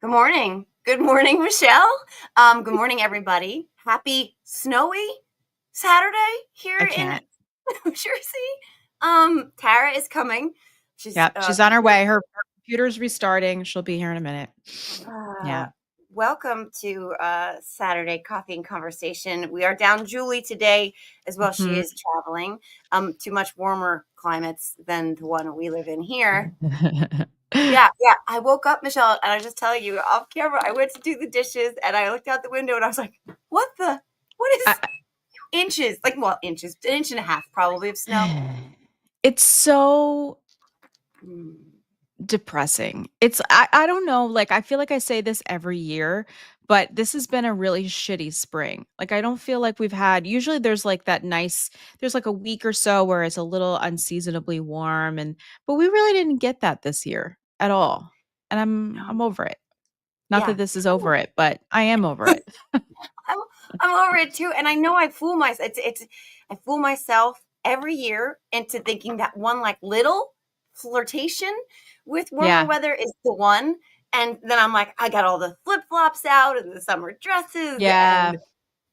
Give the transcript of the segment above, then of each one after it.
Good morning. Good morning, Michelle. Good morning, everybody. Happy snowy Saturday I here in can't. New Jersey. Tara is coming. She's Yep, she's on her way. Her computer's restarting. She'll be here in a minute. uh, Yeah. welcome to Saturday Coffee and Conversation. We are down Julie today as well. She Mhm. is traveling to much warmer climates than the one we live in here. Yeah, yeah. I woke up, Michelle, and I just tell you off camera, I went to do the dishes and I looked out the window and I was like, what is I- inches? Like, well, inches, an inch and a half probably of snow. it's so Mm. depressing. I don't know, like I feel like I say this every year, but this has been a really shitty spring. Like I don't feel like we've had usually there's like that nice there's like a week or so where it's a little unseasonably warm but we really didn't get that this year at all. And I'm over it. Not that Yeah. this is over it, but I am over it. I'm, I'm over it too. And I know I fool myself. I fool myself every year into thinking that one like little flirtation with warmer Yeah. weather is the one. And then I'm like, I got all the flip flops out and the summer dresses Yeah. and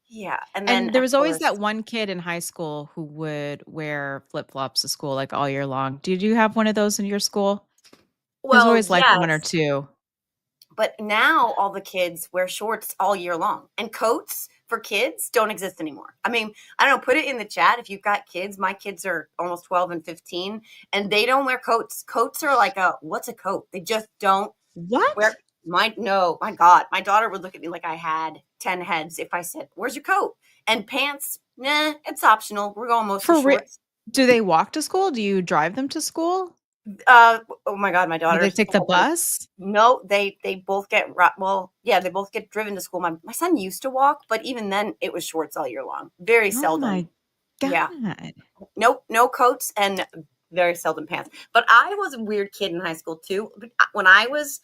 yeah. And then, And there of was always course, that one kid in high school who would wear flip-flops to school like all year long. Did you have one of those in your school? There's well, always like one or yes, two. but now all the kids wear shorts all year long and coats for kids don't exist anymore. I mean, I don't know, put it in the chat if you've got kids. My kids are almost 12 and 15 and they don't wear coats. Coats are like what's a coat? They just don't wear What? no, my God. My daughter would look at me like I had 10 heads if I said, "Where's your coat?" And pants, nah, it's optional. We're going mostly For real? shorts. Do they walk to school? Do you drive them to school? Oh my God, my Do they daughter's take the bus? no, they both get well, yeah, they both get driven to school. My son used to walk, but even then it was shorts all year long. Very Oh seldom. my Yeah. God. Nope, no coats and very seldom pants. But I was a weird kid in high school too. When I was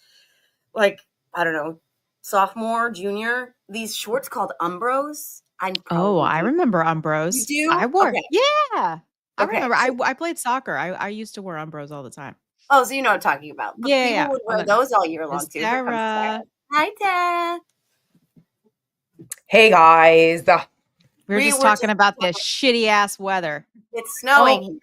like, I don't know, sophomore, junior, these shorts called Umbros. I Oh, probably I do. remember You Umbros. I do? wore. Okay. Yeah. I Okay. remember. So I played soccer. I used to wear Umbros all the time. oh, so you know what I'm talking about. But Yeah, yeah, people yeah. would Hold wear on. those all year long Miss too. Here comes Tara. Tara. Hi, Tara. Hey guys. We were just We're talking just about this shitty ass weather. it's Oh, snowing here.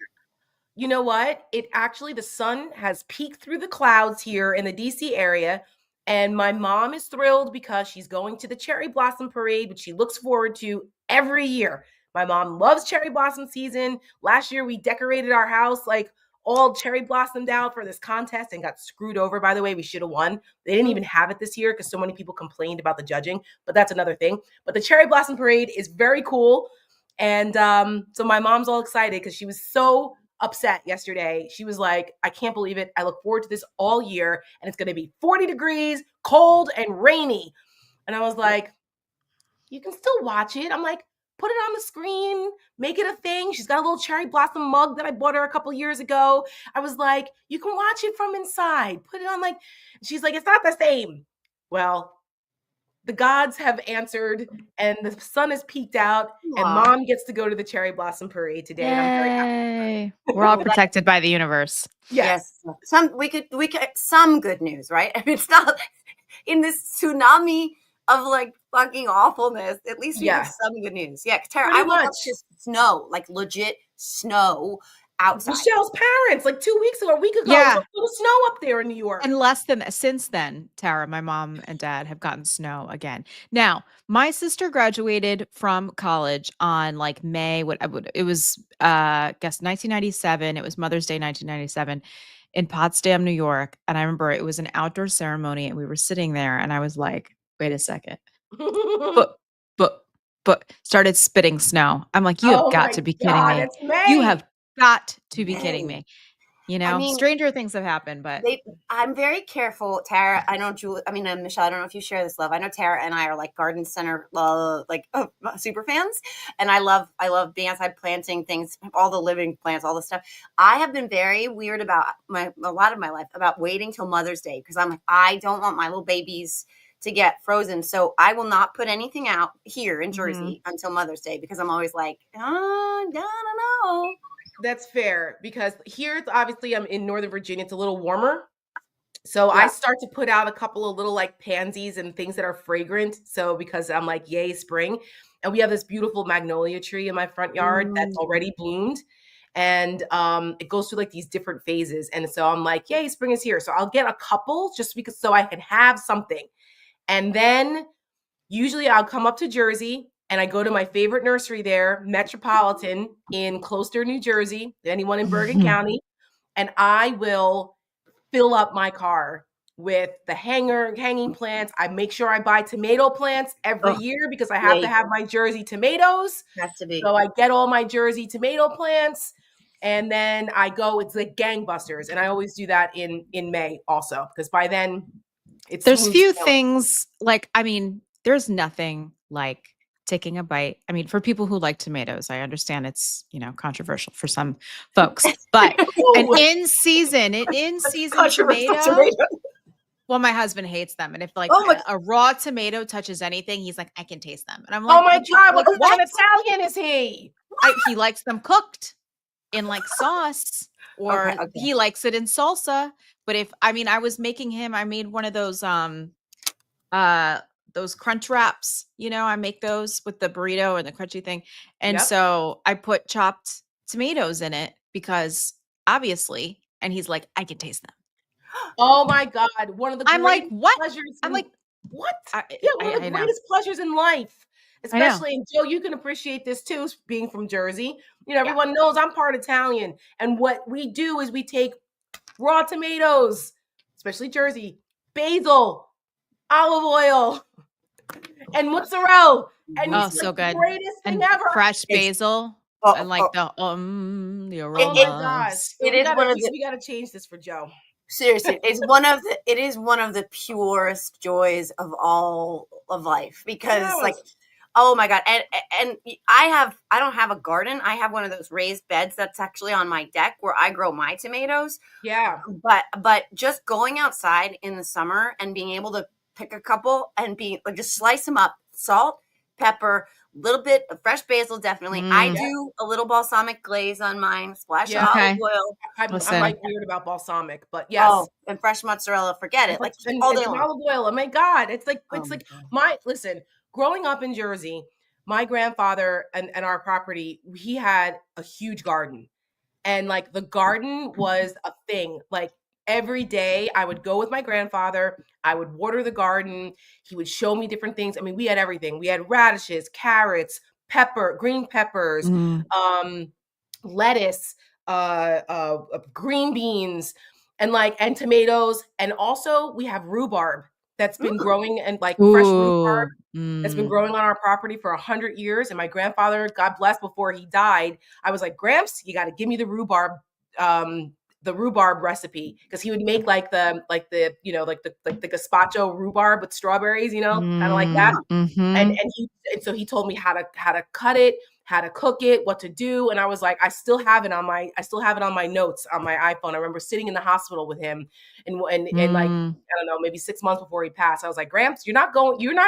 you know what? The sun has peeked through the clouds here in the DC area. And my mom is thrilled because she's going to the cherry blossom parade, which she looks forward to every year. My mom loves cherry blossom season. Last year, we decorated our house like all cherry blossomed out for this contest and got screwed over. By the way, we should have won. They didn't even have it this year because so many people complained about the judging, but that's another thing. But the cherry blossom parade is very cool. And so my mom's all excited because she was so upset yesterday. She was like, I can't believe it. I look forward to this all year, and it's going to be 40 degrees, cold, and rainy. And I was like, you can still watch it. I'm like, put it on the screen, make it a thing. She's got a little cherry blossom mug that I bought her a couple years ago. I was like, you can watch it from inside. Put it on like, she's like, it's not the same. Well, the gods have answered and the sun has peeked out and Aw. mom gets to go to the cherry blossom parade today and I'm very Yay. We're all Well, that, protected by the universe. yes. yes. We could some good news, right? I mean, it's not in this tsunami of like fucking awfulness. At least we have Yeah, some good news. Yeah, Tara, pretty I woke much. up to snow, like legit snow outside. Michelle's parents, like 2 weeks ago, a week ago, it was Yeah. a little snow up there in New York. And less than since then, Tara, my mom and dad have gotten snow again. Now, my sister graduated from college on like May, it was guess 1997. It was Mother's Day 1997 in Potsdam, New York. And I remember it was an outdoor ceremony and we were sitting there and I was like, wait a second. But but but started spitting snow. I'm like, you have Oh got my to be kidding God, me. it's You May. have got to be kidding Hey, me. You I know, mean, stranger things have happened, but I'm very careful, Tara. I know Julie. I mean, Michelle. I don't know if you share this love. I know Tara and I are like garden center, super fans, and I love being outside planting things, all the living plants, all the stuff. I have been very weird about a lot of my life about waiting till Mother's Day because I'm like, I don't want my little babies to get frozen, so I will not put anything out here in mhm. Jersey until Mother's Day because I'm always like, I don't know. That's fair because here it's obviously I'm in Northern Virginia. It's a little warmer. So I Yeah. start to put out a couple of little like pansies and things that are fragrant. So because I'm like, yay, spring. And we have this beautiful magnolia tree in my front yard that's already bloomed. And it goes through like these different phases. And so I'm like, yay, spring is here. So I'll get a couple just because so I can have something. And then usually I'll come up to Jersey and I go to my favorite nursery there, Metropolitan in Closter, New Jersey, anyone in Bergen County, and I will fill up my car with the hanging plants. I make sure I buy tomato plants every year because I have to have my Jersey tomatoes. Has to be. So I get all my Jersey tomato plants and then I go, it's like gangbusters. And I always do that in May also, because by then it's There's smooth few sailing. things like, I mean, there's nothing like taking a bite. I mean, for people who like tomatoes, I understand it's, controversial for some folks, but an in-season tomato. Well, my husband hates them. And if like a raw tomato touches anything, he's like, I can taste them. And I'm like, oh my God, like, what kind of Italian is he? He likes them cooked in like sauce or he likes it in salsa. But I was making him, I made one of those crunch wraps, I make those with the burrito and the crunchy thing. And so I put chopped tomatoes in it because obviously, and he's like, I can taste them. Oh my God. One of the I'm like, what? pleasures. I'm like, what? One of the greatest pleasures in life. Especially, and Joe, you can appreciate this too, being from Jersey. Everyone knows I'm part Italian. And what we do is we take raw tomatoes, especially Jersey, basil, olive oil, and mozzarella. And so good. The greatest thing ever. Fresh basil. And like the aroma. Oh my gosh. We gotta change this for Joe. Seriously, it is one of the purest joys of all of life because oh my God. And I don't have a garden. I have one of those raised beds that's actually on my deck where I grow my tomatoes. Yeah. But just going outside in the summer and being able to pick a couple and just slice them up, salt, pepper, little bit of fresh basil, definitely. I do a little balsamic glaze on mine, splash of olive oil. I'm like weird about balsamic, but yes. Oh, and fresh mozzarella, forget it. Like all day long. Olive oil. Oh my God. It's like listen, growing up in Jersey, my grandfather and our property, he had a huge garden. And like the garden was a thing. Like every day I would go with my grandfather. I would water the garden. He would show me different things. I mean, we had everything. We had radishes, carrots, green peppers, lettuce, green beans, and tomatoes. And also we have rhubarb that's been growing, and like fresh rhubarb that's been growing on our property for 100 years. And my grandfather, God bless, before he died, I was like, Gramps, you got to give me the rhubarb recipe, because he would make like the gazpacho rhubarb with strawberries, kind of like that. And so he told me how to cut it, how to cook it, what to do. And I was like, I still have it on my notes on my iPhone. I remember sitting in the hospital with him and like, I don't know, maybe 6 months before he passed. I was like, Gramps, you're not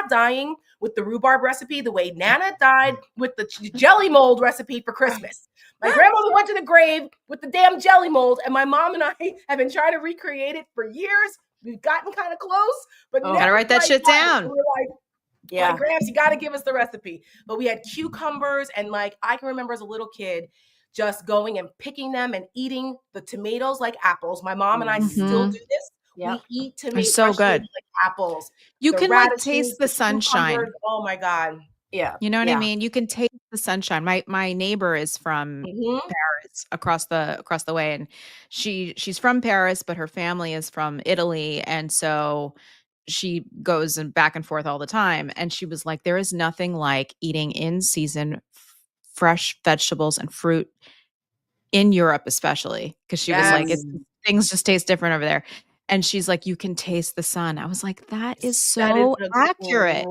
dying with the rhbarb recipe the way Nana died with the jelly mold recipe for Christmas. My grandmother went to the grave with the damn jelly mold, and my mom and I have been trying to recreate it for years. We've gotten kind of close, but gotta write that shit down. We're like, Gramps, you got to give us the recipe. But we had cucumbers, and like I can remember as a little kid just going and picking them and eating the tomatoes like apples. My mom and I still do this. We eat tomatoes so good like apples. You can like taste the sunshine. Oh my God. Yeah. You know what I mean? You can taste the sunshine. My neighbor is from Paris, across the way, and she's from Paris, but her family is from Italy, and so she goes and back and forth all the time. And she was like, there is nothing like eating in season fresh vegetables and fruit in Europe, especially, because she was like, things just taste different over there. And she's like, you can taste the sun. I was like, that is so accurate.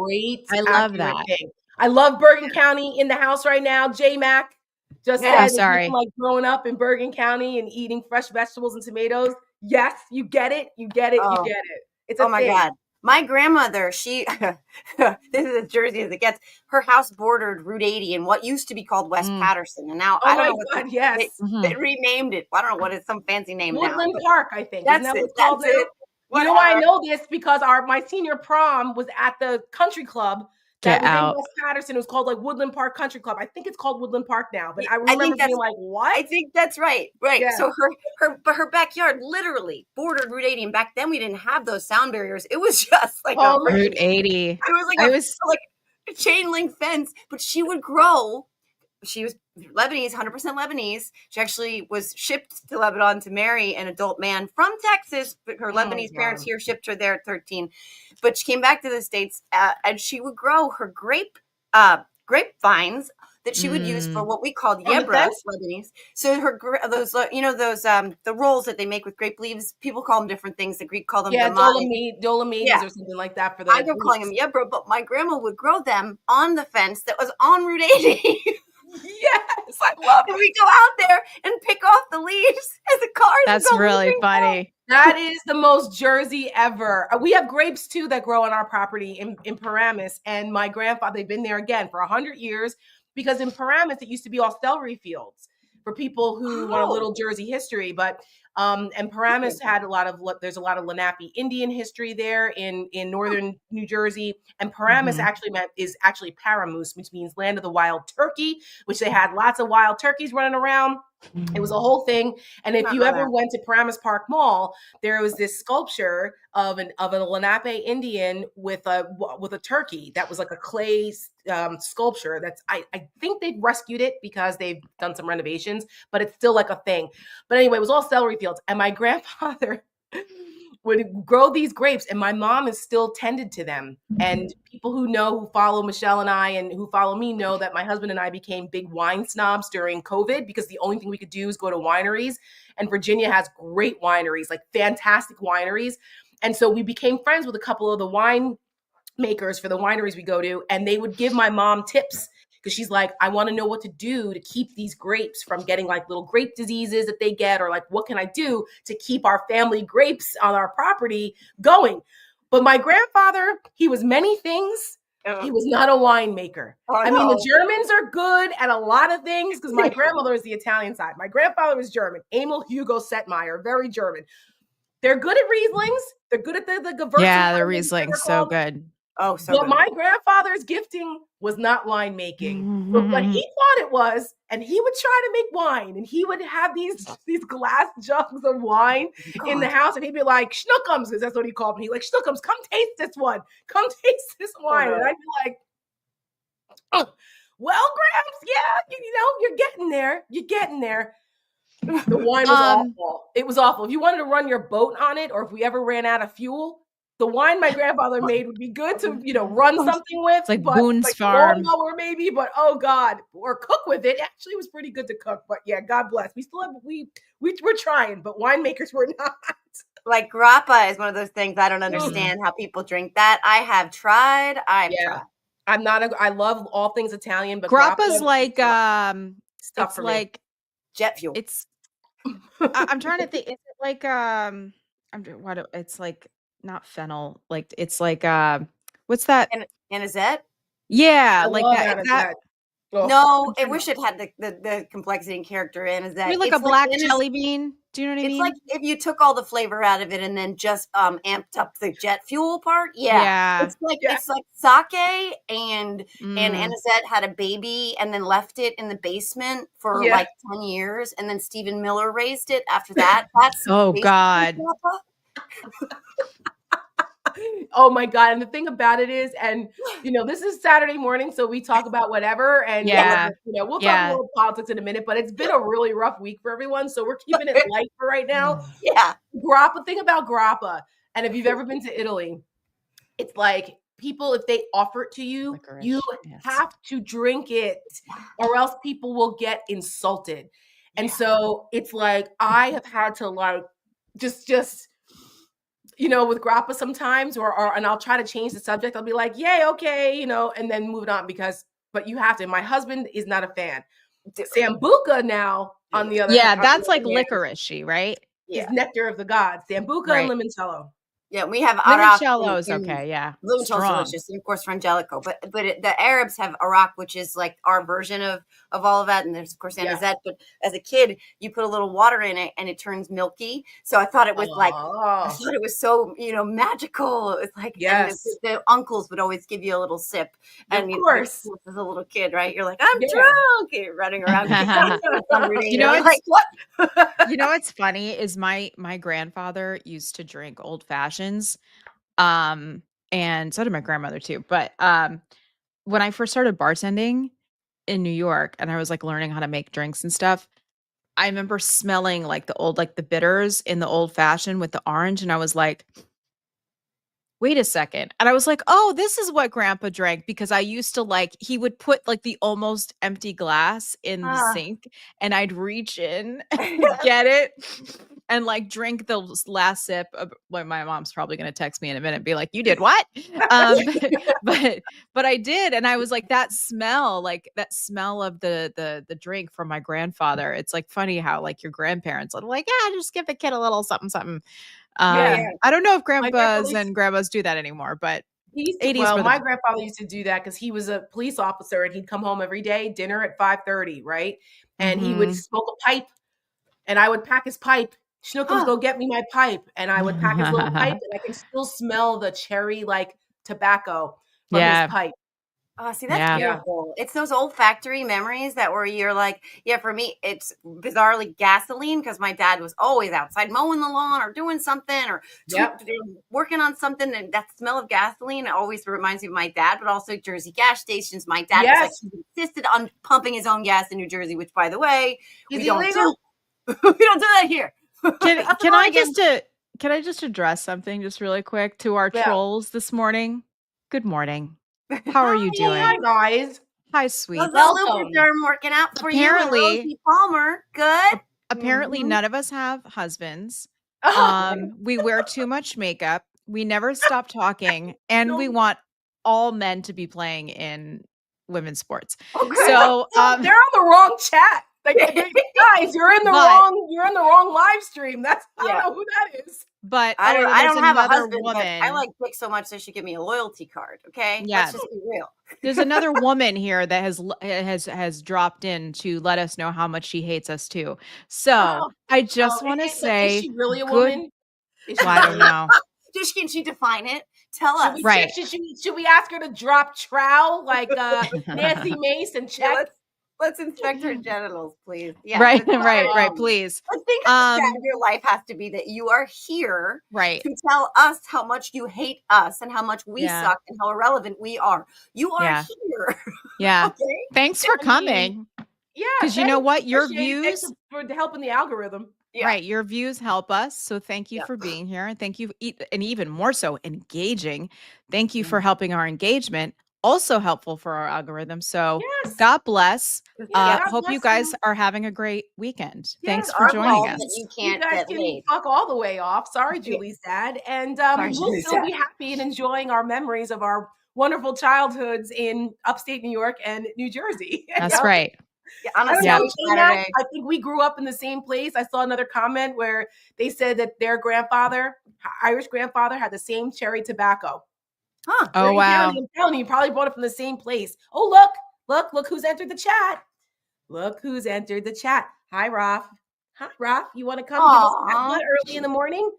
I love that. Thing. I love Bergen County in the house right now. J Mac just said, like growing up in Bergen County and eating fresh vegetables and tomatoes. Yes, you get it. You get it. You get it. It's my God. My grandmother, she, this is as Jersey as it gets. Her house bordered Route 80 in what used to be called West Patterson. And now I don't know what they renamed it. I don't know what it's some fancy name Woodland now. Park, I think. That's it. You know why I Whatever. know this? Because my senior prom was at the country club that Get was in out. West Patterson. It was called like Woodland Park Country Club. I think it's called Woodland Park now, but I I remember think being that's like, what? I think that's right. Right. Yeah. So her backyard literally bordered Route 80. And back then we didn't have those sound barriers. It was just like Oh a my- Route 80. it was like I a was like a chain link fence, but she would grow. She was Lebanese, 100% Lebanese. She actually was shipped to Lebanon to marry an adult man from Texas. But her Lebanese parents God. here shipped her there at 13. But she came back to the States and she would grow her grapevines that she would use for what we called On the yebra, fence? Lebanese. So those the rolls that they make with grape leaves. People call them different things. The Greek call them Yeah, damai. Dolomades Yeah. or something like that for the I go calling them yebra, but my grandma would grow them on the fence that was on Route 80. Yes, I love And we go out there and pick off the leaves as the cars. That's go really moving by. funny. That is the most Jersey ever. We have grapes too that grow on our property in Paramus, and my grandfather, they've been there again for 100 years because in Paramus it used to be all celery fields for people who want a little Jersey history. But and Paramus had there's a lot of Lenape Indian history there in northern New Jersey, and Paramus is actually Paramus, which means land of the wild turkey, which they had lots of wild turkeys running around. It was a whole thing. And if you ever went to Paramus Park Mall, there was this sculpture of a Lenape Indian with a turkey that was like a clay sculpture. I think they've rescued it because they've done some renovations, but it's still like a thing. But anyway, it was all celery fields, and my grandfather would grow these grapes, and my mom is still tended to them. And people who follow Michelle and I and who follow me know that my husband and I became big wine snobs during COVID because the only thing we could do is go to wineries. And Virginia has great wineries, like fantastic wineries. And so we became friends with a couple of the wine makers for the wineries we go to, and they would give my mom tips because she's like, I want to know what to do to keep these grapes from getting like little grape diseases that they get, or like, what can I do to keep our family grapes on our property going? But my grandfather, he was many things. He was not a winemaker. I mean, the Germans are good at a lot of things because my grandmother is the Italian side. My grandfather was German. Emil Hugo Settmeyer, very German. They're good at Rieslings. They're good at the Gewürze. Yeah, the Riesling's so good. Oh, so but good. my grandfather's gifting was not winemaking. But what he thought it was, and he would try to make wine, and he would have these glass jugs of wine in the house, and he'd be like, Schnookums, because that's what he called me. He's like, Schnookums, come taste this one. Come taste this wine. And I'd be like, oh, well, Gramps, yeah, you're getting there. You're getting there. The wine was awful. It was awful. If you wanted to run your boat on it, or if we ever ran out of fuel, the wine my grandfather made would be good to, run something with. It's like Boone's Farm. Or maybe, but oh God, or cook with it. Actually, it was pretty good to cook. But yeah, God bless. We still have we're trying, but winemakers were not. Like grappa is one of those things I don't understand how people drink that. I have tried. I've tried. I'm not. I love all things Italian, but grappa's like stuff it's like me. Jet fuel. It's. I'm trying to think. Is it like it's like not fennel. Like it's like what's that? Anisette? Yeah, like that. No, I wish it had the complexity and character in. Is that like a black jelly bean? Do you know what I mean? It's like if you took all the flavor out of it and then just amped up the jet fuel part. Yeah. It's like sake and Anisette had a baby and then left it in the basement for like 10 years, and then Stephen Miller raised it after that. That's God. Oh my God. And the thing about it is, and this is Saturday morning, so we talk about whatever. And we'll talk a little politics in a minute, but it's been a really rough week for everyone. So we're keeping it light for right now. Yeah. Grappa, think about grappa. And if you've ever been to Italy, it's like people, if they offer it to you, licorice, you have to drink it, or else people will get insulted. And so it's like, I have had to like, just with grappa sometimes, and I'll try to change the subject. I'll be like, yay, okay, and then move it on but you have to. My husband is not a fan. Sambuca now, on the other hand. Yeah, that's like licorice-y, right? Yeah. Is nectar of the gods. Sambuca and limoncello. Yeah, we have limoncello's okay, yeah. Limoncello's delicious, and of course Frangelico. But the Arabs have arak, which is like our version of of all of that. And there's of course Yeah. anisette. But as a kid, you put a little water in it and it turns milky. So I thought it was like, I Oh, thought it was so, magical. It was like, and yes. the uncles would always give you a little sip. Of And course. as a little kid, right? You're like, I'm Yeah. drunk. You're running around. You know, You're like, what? You know what's funny is my grandfather used to drink old fashions, and so did my grandmother too. But when I first started bartending in New York, and I was like learning how to make drinks and stuff, I remember smelling like the bitters in the old fashioned with the orange, and I was like, wait a second. And I was like, oh, this is what grandpa drank, because I used to like, he would put like the almost empty glass in the Ah. sink and I'd reach in and get it and like drink the last sip of, well, my mom's probably going to text me in a minute and be like, you did what? But I did. And I was like, that smell of the drink from my grandfather. It's like funny how like your grandparents are like, yeah, just give the kid a little something, something. Yeah. I don't know if My grandfather grandpas used and grandmas do that anymore, but He used to, 80s well, were the my grandfather used to do that because he was a police officer and he'd come home every day, dinner at 5:30, right? And he would Mhm. smoke a pipe and I would pack his pipe. Schnookums, go get me my pipe. And I would pack his little pipe and I can still smell the cherry like tobacco from his Yeah. pipe. Oh, see, that's Yeah. Yeah. beautiful. It's those olfactory memories that where you're like, yeah, for me, it's bizarrely gasoline because my dad was always outside mowing the lawn or doing something or Yep. working on something. And that smell of gasoline always reminds me of my dad, but also Jersey gas stations. My dad was like, Yes. he insisted on pumping his own gas in New Jersey, which, by the way, Is we he don't illegal? do. We don't do that here. Can I just address something just really quick to our Yeah. trolls this morning? Good morning. How are you Hey, hi doing? guys. Hi, How's sweets. the Welcome. Lubriderm working out for you and Apparently- Rosie Palmer? Good. Apparently Mhm. none of us have husbands. Oh, We wear too much makeup. We never stop talking, and we No. want all men to be playing in women's sports. Okay. So, they're on the wrong chat. Like, guys, you're in the wrong live stream. I Yeah. don't know who that is. but I don't have a another husband, but I woman. like dick so much they should give me a loyalty card. Okay, Yeah. let's just be real. There's another woman here that has dropped in to let us know how much she hates us too. So Oh, I just Oh, want to is say, she really a good- woman? Is she well, I don't really- know. Just can she define it? Tell Should us. we, Right. should we ask her to drop trow like Nancy Mace and Yeah, check? let's inspect her genitals, please. Yeah, Right, let's- right, um, please. Let's think how sad Um, your life has to be that you are here Right. to tell us how much you hate us and how much we Yeah. suck and how irrelevant we are. You are Yeah. here. Yeah. Okay. Thanks for I mean, coming. Yeah, 'Cause you know thanks, what? Your appreciate it. Thanks views- for helping the algorithm. Yeah. Right. Your views help us. So thank you Yeah. for being here. And thank you. And even more so, engaging. Thank you Mm. for helping our engagement. Also helpful for our algorithm. So Yes. God bless. Yeah, God Hope you bless guys are having a great weekend. Thanks Yes, for Our joining fault us. that you You can't guys get can laid. fuck all the way off. Sorry, Yeah. Julie's dad. And Sorry, we'll Julie's still dad. be happy and enjoying our memories of our wonderful childhoods in upstate New York and New Jersey. That's Yeah. right. Yeah, on I a don't Yeah. know, sunny Matt, Saturday. I think we grew up in the same place. I saw another comment where they said that their grandfather, Irish grandfather, had the same cherry tobacco. Huh. Oh, Green wow. County, I'm telling you, probably bought it from the same place. Oh, look who's entered the chat. Look who's entered the chat. Hi, Raf. Hi, Raf. You want to come give us cat Aw. butt early in the morning?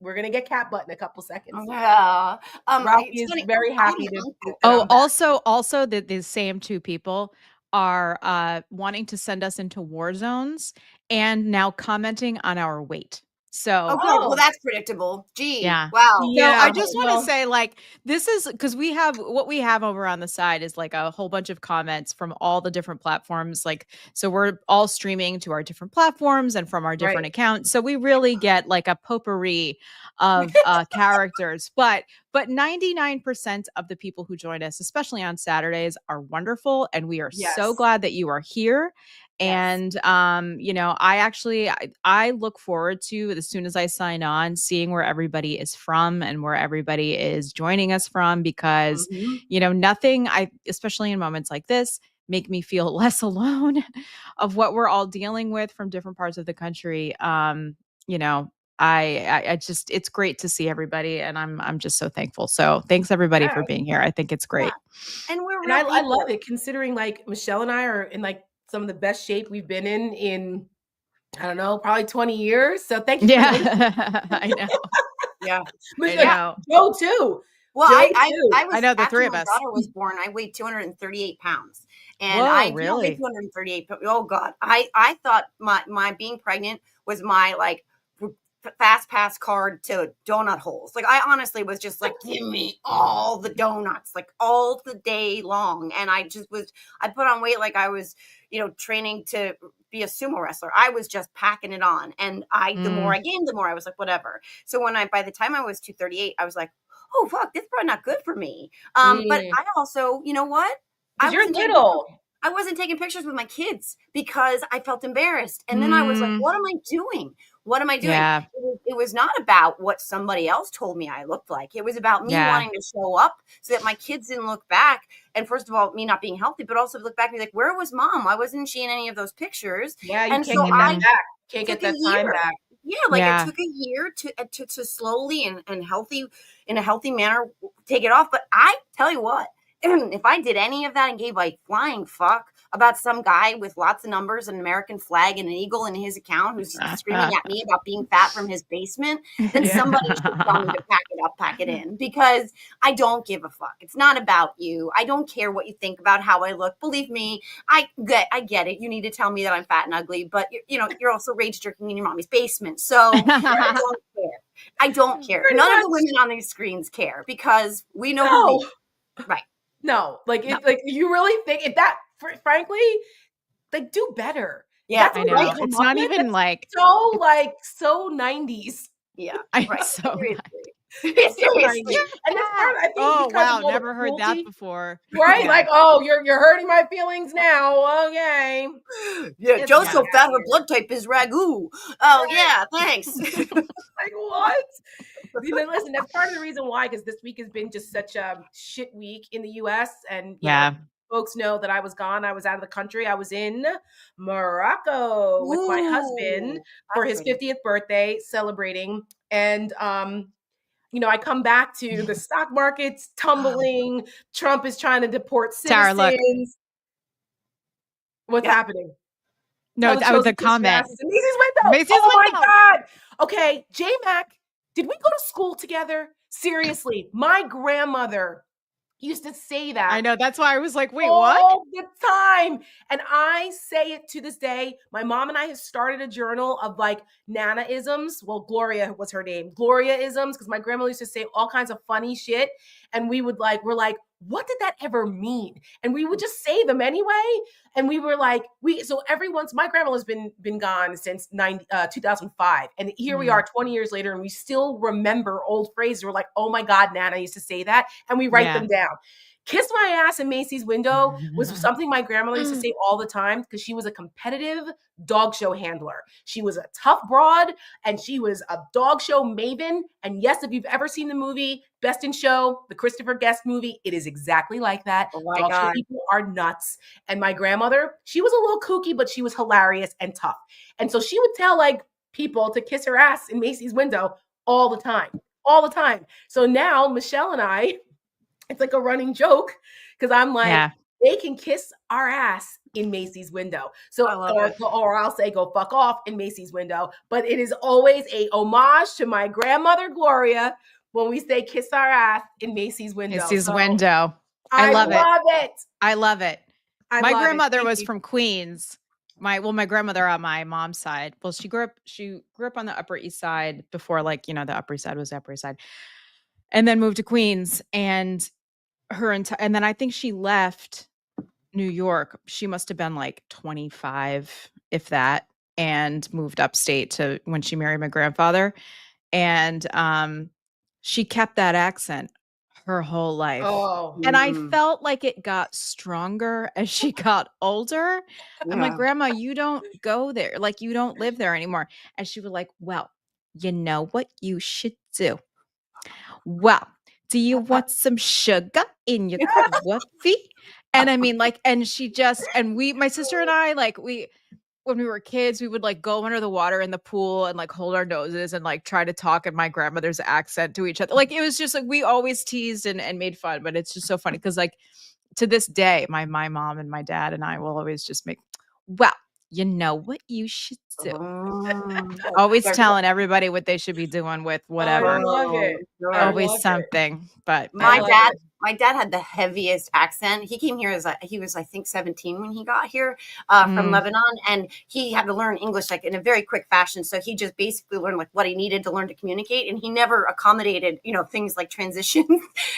We're gonna get cat butt in a couple seconds. Yeah. Ralphie It's is funny, very I'm happy an to. uncle. Oh, I'm back. also the same two people are wanting to send us into war zones and now commenting on our weight. So Oh, good. Oh. Well, that's predictable. Gee. Yeah. Wow. So Yeah, I just want to well- say, like, this is because we have what we have over on the side is like a whole bunch of comments from all the different platforms. Like, so we're all streaming to our different platforms and from our different Right. accounts. So we really get like a potpourri of characters. But 99% of the people who join us, especially on Saturdays, are wonderful. And we are so Yes. glad that you are here. Yes. And I look forward to, as soon as I sign on, seeing where everybody is from and where everybody is joining us from, because Mhm. nothing, especially in moments like this, make me feel less alone of what we're all dealing with from different parts of the country. I just it's great to see everybody, and I'm just so thankful. So thanks everybody for Yeah. being here. I think it's Yeah. great. And we're And real I people. love it considering like Michelle and I are in like some of the best shape we've been in I don't know, probably 20 years. So thank you for noticing. Yeah, I know. Yeah. I Michelle, know. Joe too. Well, Joe I too. was I know the after three of my us. daughter was born, I weighed 238 pounds. And Whoa, I did not weigh really? 238 pounds. Oh God. I thought my being pregnant was my like fast pass card to donut holes. Like I honestly was just like, give me all the donuts, like all the day long. And I put on weight like I was, training to be a sumo wrestler. I was just packing it on. And the more Mm, I gained, the more I was like, whatever. So by the time I was 238, I was like, oh fuck, this is probably not good for me. But I also, you know what? I Because you're wasn't taking pictures. little. I wasn't taking pictures with my kids because I felt embarrassed. And then I was like, mm, what am I doing? What am I doing? yeah, It was not about what somebody else told me I looked like. It was about me yeah, wanting to show up so that my kids didn't look back. And first of all, me not being healthy, but also look back and be like, where was mom? Why wasn't she in any of those pictures? Yeah, you And can't so get that mm, I back. Can't took get a that time year. back. Yeah, like it yeah. took a year to slowly and healthy in a healthy manner take it off. But I tell you what, if I did any of that and gave a flying fuck about some guy with lots of numbers, an American flag, and an eagle in his account who's screaming at me about being fat from his basement, then Yeah. somebody should tell me to pack it up, pack it in, because I don't give a fuck. It's not about you. I don't care what you think about how I look. Believe me, I get it. You need to tell me that I'm fat and ugly, but you're also rage jerking in your mommy's basement. So I don't care. I don't care. Pretty None of much. the women on these screens care because we know who No. we are. Right. No. Like No. like you really think if that frankly, like do better. Yeah, That's I what know. I come It's up not with. even That's like so 90s. yeah, I'm right. so Seriously. It's so 90s. Seriously. And that's part, I think, oh because wow, of all the never heard that cruelty, before. right? Yeah. Like, oh, you're hurting my feelings now. Okay. Yeah, Get Joe's the so fuck fat outta her here. blood type is ragu. Oh Right. yeah, thanks. Like what? Listen, that's part of the reason why, because this week has been just such a shit week in the US. And Yeah. folks know that I was gone. I was out of the country. I was in Morocco with my husband Ooh, for that's his pretty. 50th birthday, celebrating. And I come back to the stock market's tumbling. Trump is trying to deport Tara, look. citizens. What's Yeah. happening? No, Mother that was chose the to kiss your comment. asses in Macy's window. Macy's Oh my window. God. Okay, J Mac, did we go to school together? Seriously, my grandmother used to say that I know. That's why I was like, wait, what? all the time. And I say it to this day. My mom and I have started a journal of like Nana-isms. Well, Gloria was her name. Gloria-isms, because my grandma used to say all kinds of funny shit. And we're like, what did that ever mean? And we would just say them anyway. And we were like, so everyone's, my grandma has been gone since 2005. And here we are 20 years later, and we still remember old phrases. We're like, oh my God, Nana used to say that. And we write them down. Kiss my ass in Macy's window was something my grandmother used to say all the time because she was a competitive dog show handler. She was a tough broad and she was a dog show maven. And yes, if you've ever seen the movie Best in Show, the Christopher Guest movie, it is exactly like that. Oh my Dog show God. people are nuts. And my grandmother, she was a little kooky, but she was hilarious and tough. And so she would tell like people to kiss her ass in Macy's window all the time. So now Michelle and I, it's like a running joke because I'm like, they can kiss our ass in Macy's window. So, or I'll say go fuck off in Macy's window. But it is always a homage to my grandmother Gloria when we say kiss our ass in Macy's window. Macy's window. I love it. I love it. My love grandmother it. was from Queens. My grandmother on my mom's side. Well, she grew up on the Upper East Side before, like, the Upper East Side was the Upper East Side, and then moved to Queens. And and then I think she left New York. She must have been like 25, if that, and moved upstate to when she married my grandfather. And she kept that accent her whole life. Oh. And I felt like it got stronger as she got older. I'm like, Grandma, you don't go there. Like, you don't live there anymore. And she was like, well, you know what you should do? Well, do you want some sugar in your coffee? And I mean, like, and she just, and my sister and I, like, when we were kids, we would like go under the water in the pool and like hold our noses and like try to talk in my grandmother's accent to each other. Like it was just like we always teased and made fun, but it's just so funny because like to this day, my mom and my dad and I will always just make, well, you know what you should do. Always They're- telling everybody what they should be doing with whatever. I love it. Sure. I Always love it. something. But My love dad, it. my dad had the heaviest accent. He came here he was, I think, 17 when he got here from Mm. Lebanon, and he had to learn English like in a very quick fashion. So he just basically learned like what he needed to learn to communicate, and he never accommodated, things like transitions.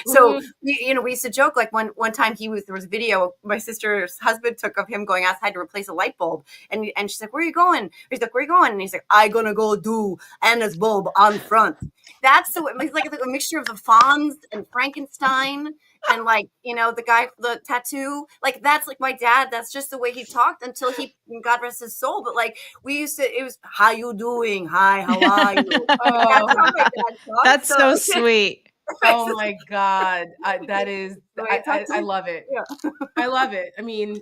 So we used to joke like one time there was a video my sister's husband took of him going outside to replace a light bulb, and she's like, "Where are you going?" He's like, "Where are you going?" And he's like, "I gonna go do Anna's bulb on front." That's it's like a mixture of the Fonz and Frankenstein and the guy the tattoo. Like that's like my dad. That's just the way he talked until he, God rest his soul. But like we used to, it was, "How you doing? Hi, how are you?" That's how my dad talked. That's so sweet. Oh my God. That is, Right, I love it. Yeah. I love it. I mean,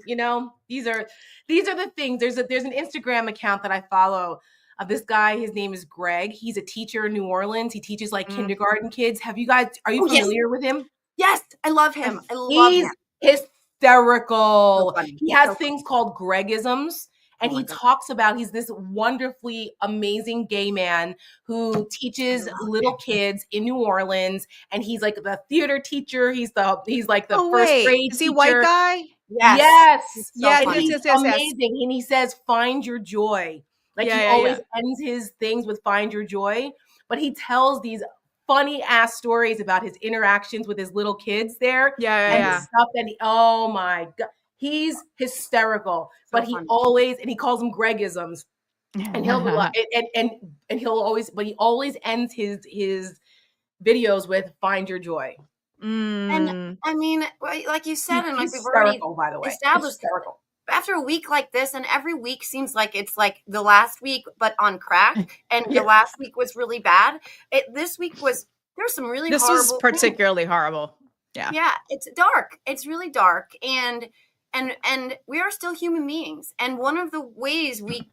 these are the things. There's an Instagram account that I follow of this guy. His name is Greg. He's a teacher in New Orleans. He teaches like kindergarten kids. Are you Oh, yes. familiar with him? Yes, I love him. I love He's him. hysterical. So funny. He He's has so things called Gregisms. And Oh my he God. talks about he's this wonderfully amazing gay man who teaches little kids in New Orleans, and he's like the theater teacher. He's like the Oh, first wait. grade Is he a teacher. white guy? Yes. He's so Yeah, And funny. he's yes. amazing. And he says, "Find your joy." Like Yeah, he yeah, always yeah. ends his things with "Find your joy," but he tells these funny ass stories about his interactions with his little kids there Yeah, and yeah, the stuff that oh my God, he's hysterical. So But he funny. always, and he calls them Gregisms, and he'll be like, and he'll always, but he always ends his videos with "Find your joy." Mm. I mean, like you said, and like He's we've already hysterical, by the way. established, Hysterical. after a week like this, and every week seems like it's like the last week, but on crack, and Yeah. the last week was really bad. This week there's some really This horrible was things. particularly horrible. Yeah. Yeah, it's dark. It's really dark, and we are still human beings. And one of the ways we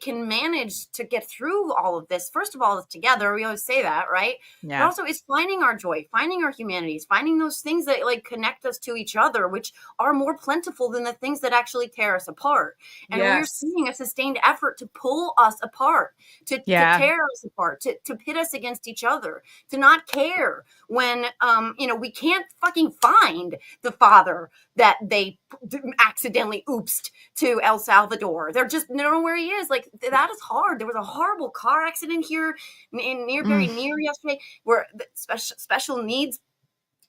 can manage to get through all of this, first of all, is together. We always say that, right? But Yeah. also is finding our joy, finding our humanities, finding those things that like connect us to each other, which are more plentiful than the things that actually tear us apart. And we're Yes. seeing a sustained effort to pull us apart, to Yeah. tear us apart, to pit us against each other, to not care when we can't fucking find the father that they accidentally oopsed to El Salvador. They don't know where he is. Like that is hard. There was a horrible car accident here very near yesterday where the special needs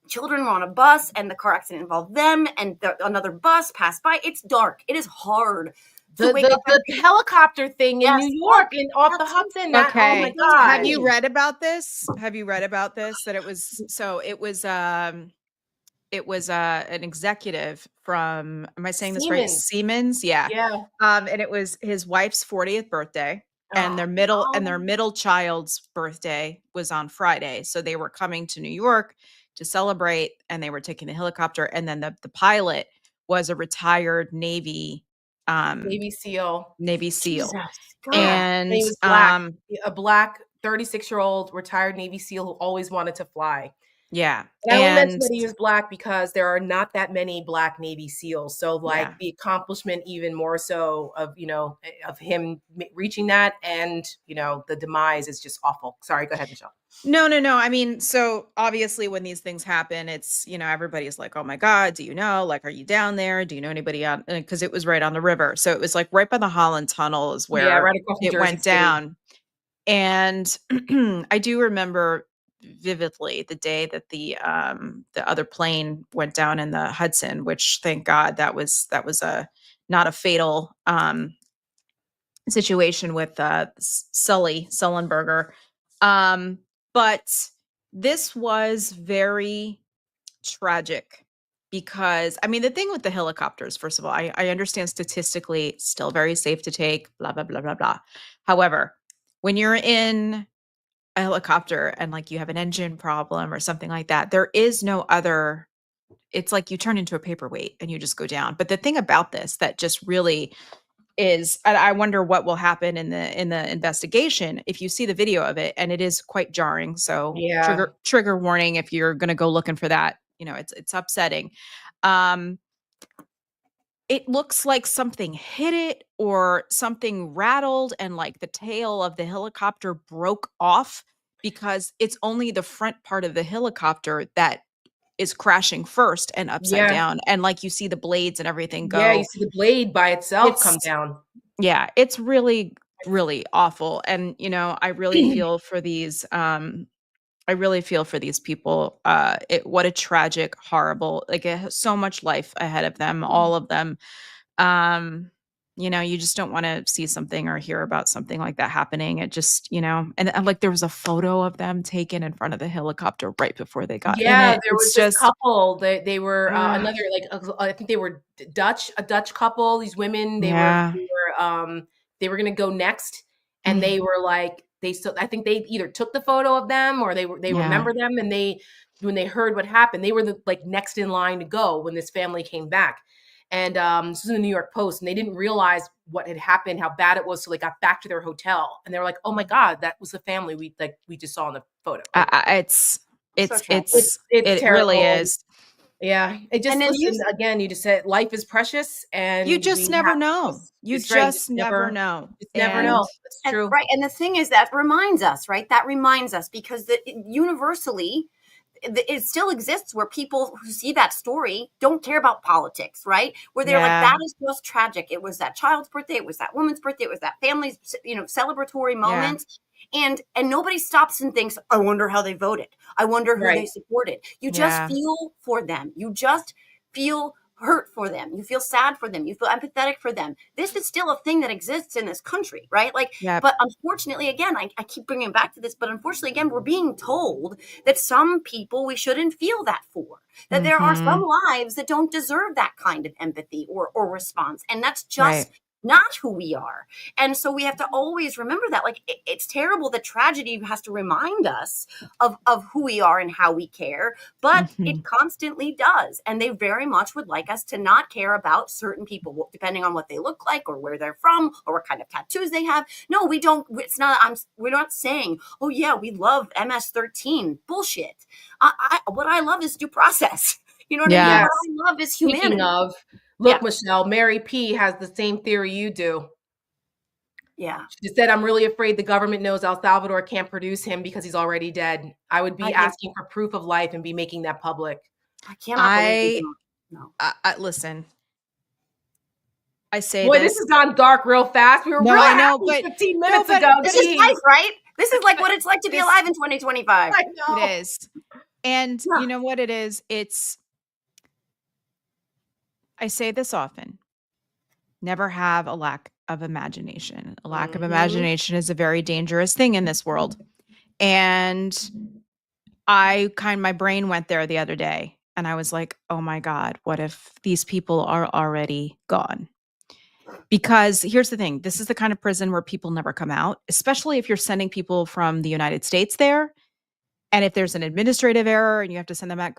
children were on a bus and the car accident involved them and another bus passed by. It's dark. It is hard to wake up. The helicopter thing in Yes. New York and off the Hudson. Oh Okay. my God. Have you read about this? Have you read about this? That it was an executive from, am I saying this right? Siemens. Yeah. Yeah. And it was his wife's 40th birthday. And their middle child's birthday was on Friday. So they were coming to New York to celebrate, and they were taking the helicopter. And then the pilot was a retired Navy SEAL. Jesus, God. And he was black. A black 36-year-old retired Navy SEAL who always wanted to fly. yeah. And I only And mentioned that he was black because there are not that many black Navy SEAls. So like Yeah. the accomplishment, even more so of him reaching that, and the demise is just awful. Sorry, go ahead, Michelle. No. I mean, so obviously when these things happen, it's, everybody's like, "Oh my God, do you know? Like, are you down there? Do you know anybody on?" Because it was right on the river. So it was like right by the Holland Tunnel is where right across from it Jersey went City. down. And I do remember vividly the day that the other plane went down in the Hudson, which thank God that was a not a fatal situation with Sullenberger. But this was very tragic because, I mean, the thing with the helicopters, first of all, I understand statistically it's still very safe to take, blah, blah, blah, blah, blah. However, when you're in a helicopter and like you have an engine problem or something like that, there is no other, it's like you turn into a paperweight and you just go down. But the thing about this that just really is, and I wonder what will happen in the investigation if you see the video of it, and it is quite jarring. So Yeah. trigger warning if you're going to go looking for that. It's upsetting. Um, it looks like something hit it or something rattled, and like the tail of the helicopter broke off because it's only the front part of the helicopter that is crashing first and upside Yeah. down, and like you see the blades and everything Yeah, you go. see the blade by itself come It's down. Yeah, it's really, really awful. And I really feel for these I really feel for these people. What a tragic, horrible, like it has so much life ahead of them, all of them. Um, you just don't want to see something or hear about something like that happening. It just, and like there was a photo of them taken in front of the helicopter right before they got in Yeah, it. there was It's this just, couple. They were ugh, another like I think they were a Dutch couple. These women, yeah. they were gonna go next, and Mm, they were like they still. I think they either took the photo of them or they yeah. remember them, and they when they heard what happened, they were the like next in line to go when this family came back. And this was in the New York Post, and they didn't realize what had happened, how bad it was. So they got back to their hotel, and they were like, "Oh my god, that was the family we just saw in the photo." Like It's, So tragic. it's it really terrible. is. Yeah, it just And then listen again. You just said life is precious, You and just we never have know. You it's right. just never know. Just never And know. That's And true. right, and the thing is that reminds us, right? That reminds us because universally, it still exists where people who see that story don't care about politics, right? Where they're like, yeah, that is just tragic. It was that child's birthday. It was that woman's birthday. It was that family's, celebratory yeah, moment. And nobody stops and thinks, I wonder how they voted. I wonder who they Right. supported. You just yeah. feel for them. You just feel hurt for them. You feel sad for them. You feel empathetic for them. This is still a thing that exists in this country, right? Like, Yep. but unfortunately, again, I keep bringing it back to this, but unfortunately, again, we're being told that some people we shouldn't feel that for, that there are some lives that don't deserve that kind of empathy or response. And that's just Right. not who we are. And so we have to always remember that. Like, it's terrible that tragedy has to remind us of who we are and how we care, but Mhm. it constantly does. And they very much would like us to not care about certain people, depending on what they look like or where they're from or what kind of tattoos they have. No, we don't. It's not, we're not saying, oh yeah, we love MS-13. Bullshit. What I love is due process. You know what I mean? Yeah. What I love is Speaking humanity. of, look, Michelle, Mary P has the same theory you do. Yeah. She said, "I'm really afraid the government knows El Salvador can't produce him because he's already dead. I would be asking for proof of life and be making that public." I cannot believe it. No. Listen, I say Boy, this. this has gone dark real fast. We were No, real I know, happy but 15 minutes but ago. This is Geez. life, right? This is like what it's like to be This- alive in 2025. I know. It is. And Yeah. you know what it is? I say this often. Never have a lack of imagination. A lack of Mhm. imagination is a very dangerous thing in this world. And my brain went there the other day, and I was like, oh my God, what if these people are already gone? Because here's the thing, this is the kind of prison where people never come out, especially if you're sending people from the United States there. And if there's an administrative error and you have to send them back,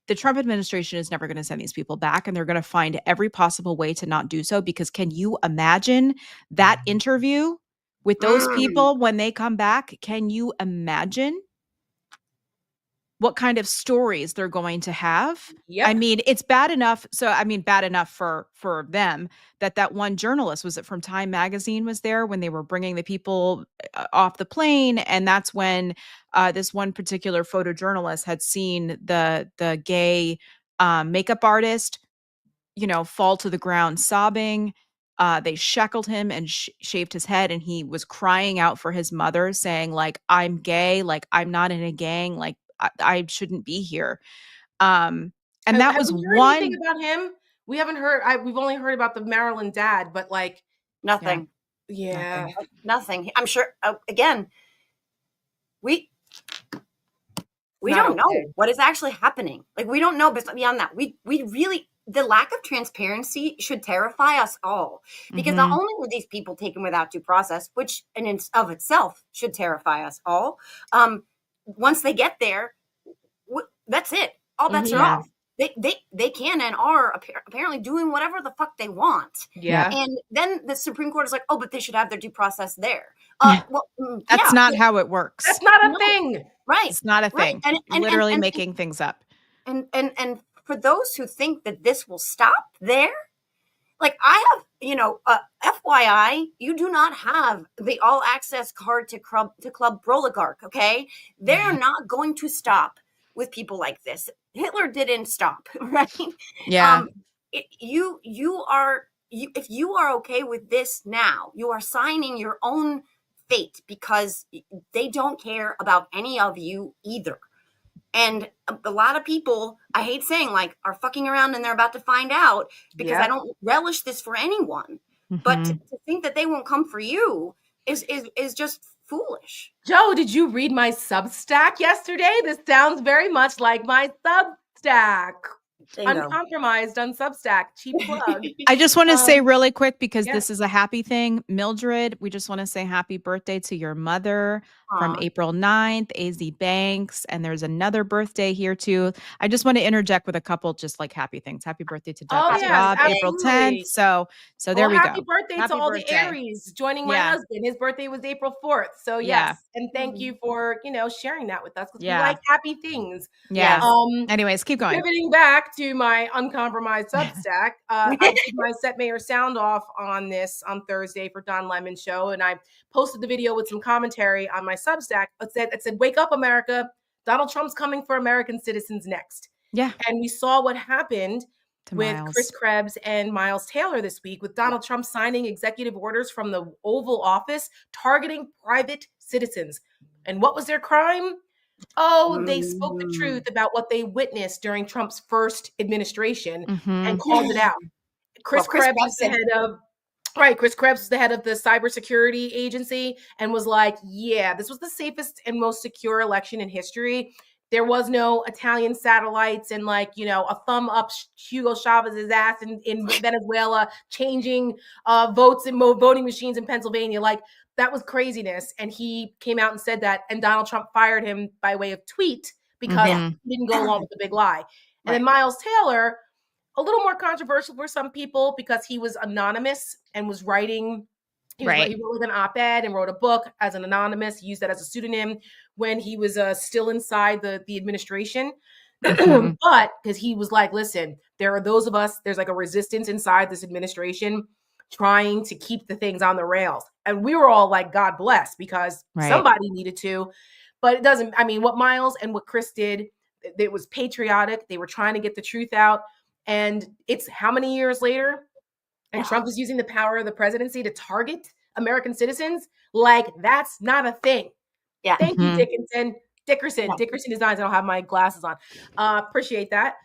the Trump administration is never going to send these people back, and they're going to find every possible way to not do so. Because can you imagine that interview with those people when they come back? Can you imagine what kind of stories they're going to have? Yep. I mean, it's bad enough. So, I mean, bad enough for them that one journalist, was it from Time Magazine, was there when they were bringing the people off the plane, and that's when this one particular photojournalist had seen the gay makeup artist, fall to the ground sobbing. They shackled him and shaved his head, and he was crying out for his mother, saying, like, I'm gay, like, I'm not in a gang, like, I shouldn't be here. And that was Have we heard one. anything about him? We haven't heard. We've only heard about the Maryland dad, but like, Nothing. yeah. Nothing. I'm sure. Again, we Not don't know okay. what is actually happening. Like, we don't know. But beyond that, we really, the lack of transparency should terrify us all, because not only were these people taken without due process, which in of itself should terrify us all. Once they get there, that's it. All bets are Yeah. off. They can and are apparently doing whatever the fuck they want. Yeah. And then the Supreme Court is like, oh, but they should have their due process there. Well, That's yeah, not how it works. That's not a No. thing. right. It's not a Right. thing. Literally making things up. And for those who think that this will stop there, like I have, FYI, you do not have the all access card to Club Proligarch. Okay, they're not going to stop with people like this. Hitler didn't stop, right? Yeah. If you are okay with this now, you are signing your own fate because they don't care about any of you either. And a lot of people, I hate saying, like, are fucking around and they're about to find out because Yeah. I don't relish this for anyone. But to think that they won't come for you is just foolish. Joe, did you read my Substack yesterday? This sounds very much like my Substack. Uncompromised on Substack. Cheap plug. I just want to say really quick, because yeah. this is a happy thing. Mildred, we just want to say happy birthday to your mother from April 9th, AZ Banks. And there's another birthday here too. I just want to interject with a couple just like happy things. Happy birthday to Dr. Bob, April 10th. So there we go. Happy birthday to all the Aries joining my husband. His birthday was April 4th. So yes. And thank you for, sharing that with us because we like happy things. Yeah. Anyways, keep going. Pivoting back to my uncompromised Substack, I did my Set Mayor sound off on this on Thursday for Don Lemon show, and I posted the video with some commentary on my Substack. It said, "Wake up, America! Donald Trump's coming for American citizens next." Yeah, and we saw what happened with Miles. Chris Krebs and Miles Taylor this week, with Donald Trump signing executive orders from the Oval Office targeting private citizens. And what was their crime? Oh, they spoke the truth about what they witnessed during Trump's first administration and called it out. Chris Krebs was the head of the cybersecurity agency and was like, yeah, this was the safest and most secure election in history. There was no Italian satellites and a thumb up Hugo Chavez's ass in Venezuela, changing votes in voting machines in Pennsylvania. That was craziness. And he came out and said that. And Donald Trump fired him by way of tweet because he didn't go along with the big lie. And then Miles Taylor, a little more controversial for some people because he was anonymous and was writing. He wrote an op-ed and wrote a book as an anonymous. He used that as a pseudonym when he was still inside the administration. But because he was like, listen, there are those of us, there's a resistance inside this administration trying to keep the things on the rails. And we were all like, God bless, because somebody needed to. But it doesn't, what Miles and what Chris did, it was patriotic. They were trying to get the truth out. And it's how many years later? And Trump is using the power of the presidency to target American citizens. That's not a thing. Yeah. Thank you, Dickerson. Dickerson Designs. I don't have my glasses on. Appreciate that.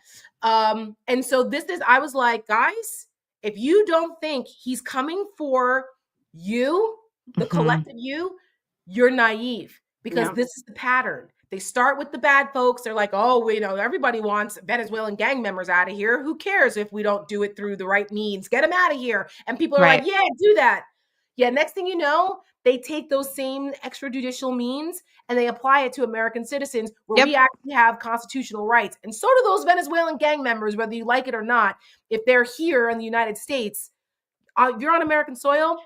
And so I was like, guys, if you don't think he's coming for you, the collective you're naive, because this is the pattern. They start with the bad folks. They're like, oh, everybody wants Venezuelan gang members out of here. Who cares if we don't do it through the right means? Get them out of here. And people are like, yeah, do that. Yeah. Next thing you know, they take those same extrajudicial means and they apply it to American citizens where we actually have constitutional rights. And so do those Venezuelan gang members, whether you like it or not. If they're here in the United States, you're on American soil,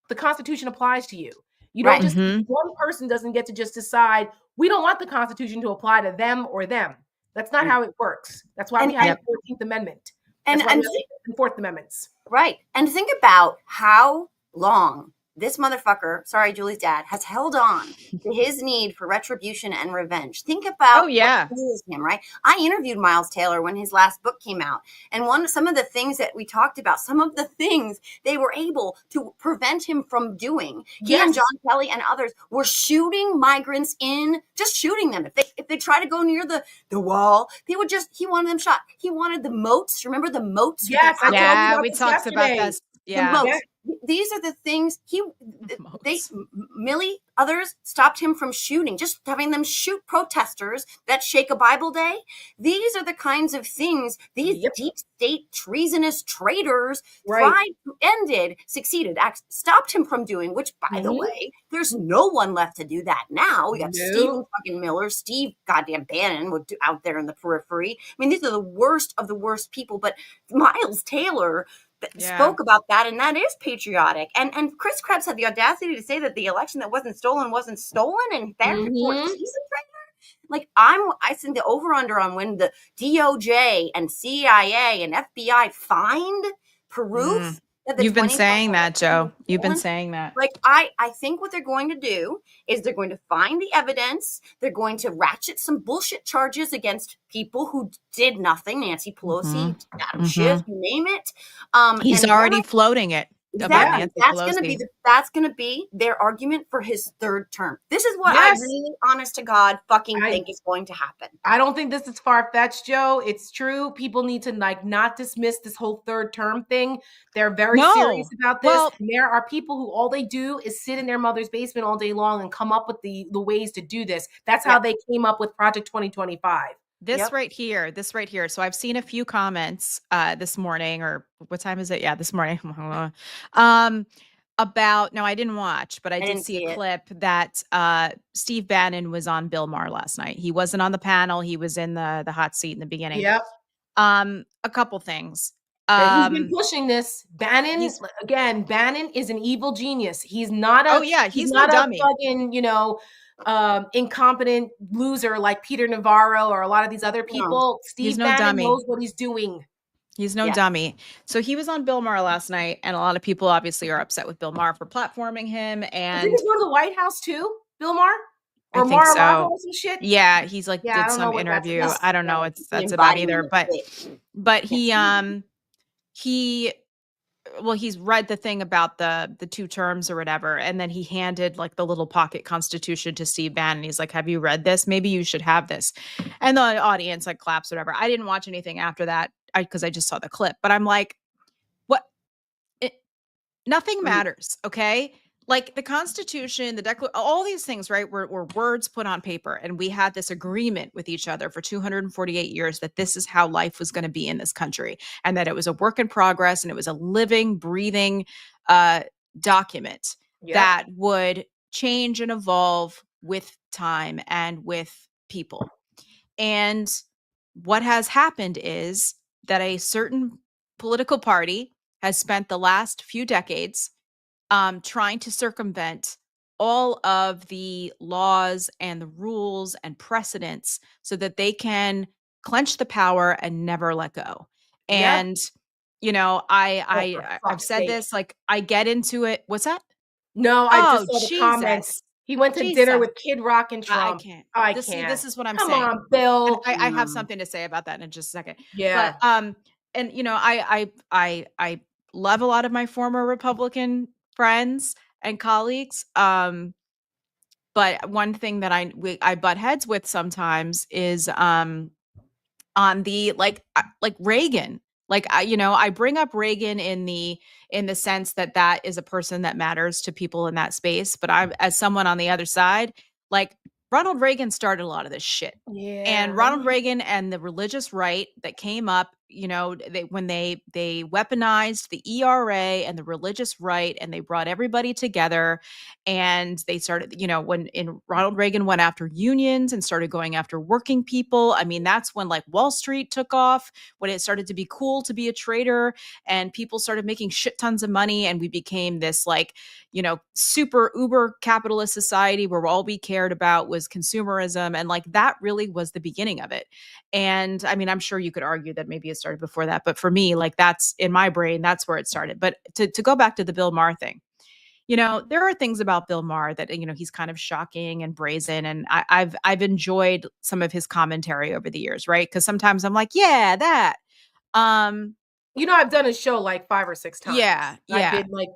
the Constitution applies to you. You don't just, one person doesn't get to just decide, we don't want the Constitution to apply to them or them. That's not how it works. That's why we have the 14th Amendment. And 4th Amendments. Right. And think about how long this motherfucker, sorry, Julie's dad, has held on to his need for retribution and revenge. Think about what fuels him, right? I interviewed Miles Taylor when his last book came out. And some of the things that we talked about, some of the things they were able to prevent him from doing. He and John Kelly and others were shooting migrants just shooting them. If they try to go near the wall, he wanted them shot. He wanted the moats. Remember the moats? Yes, we talked about this. Yeah. these are the things Moats. Millie, others stopped him from shooting, just having them shoot protesters that shake a Bible day. These are the kinds of things these Yep. deep state treasonous traitors Right. succeeded, stopped him from doing, which, by the Mhm. way, there's no one left to do that now. We got No. Stephen fucking Miller, Steve goddamn Bannon out there in the periphery. I mean, these are the worst of the worst people, but Miles Taylor spoke about that, and that is patriotic. And Chris Krebs had the audacity to say that the election that wasn't stolen, and therefore Mhm. he's a traitor. Like, I think the over under on when the DOJ and CIA and FBI find proof that the You've been 2020 saying that, election Joe. was You've been stolen. saying that. Like, I think what they're going to do is they're going to find the evidence. They're going to ratchet some bullshit charges against people who did nothing. Nancy Pelosi, Adam Schiff, you name it. He's And already floating it about exactly. Nancy That's gonna be their argument for his third term. This is what Yes. I really, honest to God, fucking I- think is going to happen. I don't think this is far-fetched, Joe. It's true. People need to not dismiss this whole third term thing. They're very serious about this. Well- and there are people who all they do is sit in their mother's basement all day long and come up with the ways to do this. That's how they came up with Project 2025. This right here. So I've seen a few comments this morning, or what time is it? Yeah, this morning. About, no, I didn't watch, but I did didn't see see a it. clip that Steve Bannon was on Bill Maher last night. He wasn't on the panel. He was in the hot seat in the beginning. Yep. A couple things. He's been pushing this. Bannon is an evil genius. He's not a he's not no a dummy. fucking, incompetent loser like Peter Navarro or a lot of these other people. Steve no Bannon dummy. knows what he's doing. He's no dummy. So he was on Bill Maher last night, and a lot of people obviously are upset with Bill Maher for platforming him. And Did he go to the White House too, Bill Maher? Or I think Mar-a-Lago so. or some shit? Yeah, he's like Yeah, I did don't know some what that's interview. about. I don't know what the that's about either. embodiment But he's read the thing about the 2 terms or whatever, and then he handed like the little pocket constitution to Steve Bannon. He's like, "Have you read this? Maybe you should have this." And the audience like claps, whatever. I didn't watch anything after that because I just saw the clip. But I'm like, what? Nothing matters, okay? Like the Constitution, the Declaration, all these things, right, were words put on paper. And we had this agreement with each other for 248 years that this is how life was going to be in this country, and that it was a work in progress, and it was a living, breathing document that would change and evolve with time and with people. And what has happened is that a certain political party has spent the last few decades trying to circumvent all of the laws and the rules and precedents so that they can clench the power and never let go. And, I've said this, like, I get into it. What's that? No, I just saw the comments. He went to dinner with Kid Rock and Trump. I can't. This is what I'm Come saying. on, Bill. And I have something to say about that in just a second. Yeah. But, and I love a lot of my former Republican friends and colleagues. But one thing that I butt heads with sometimes is on the like Reagan. Like I bring up Reagan in the sense that is a person that matters to people in that space. But I, as someone on the other side, like Ronald Reagan started a lot of this shit. Yeah. And Ronald Reagan and the religious right that came up, when they weaponized the ERA and the religious right, and they brought everybody together, and they started, when Ronald Reagan went after unions and started going after working people. I mean, that's when like Wall Street took off, when it started to be cool to be a trader, and people started making shit tons of money, and we became this like, super uber capitalist society where all we cared about was consumerism. And like that really was the beginning of it. And I mean, I'm sure you could argue that maybe it started before that, but for me, like that's in my brain, that's where it started. But to go back to the Bill Maher thing, there are things about Bill Maher that, he's kind of shocking and brazen. And I've enjoyed some of his commentary over the years, right? Because sometimes I'm like, yeah, that. I've done a show like 5 or 6 times. Yeah. I've been like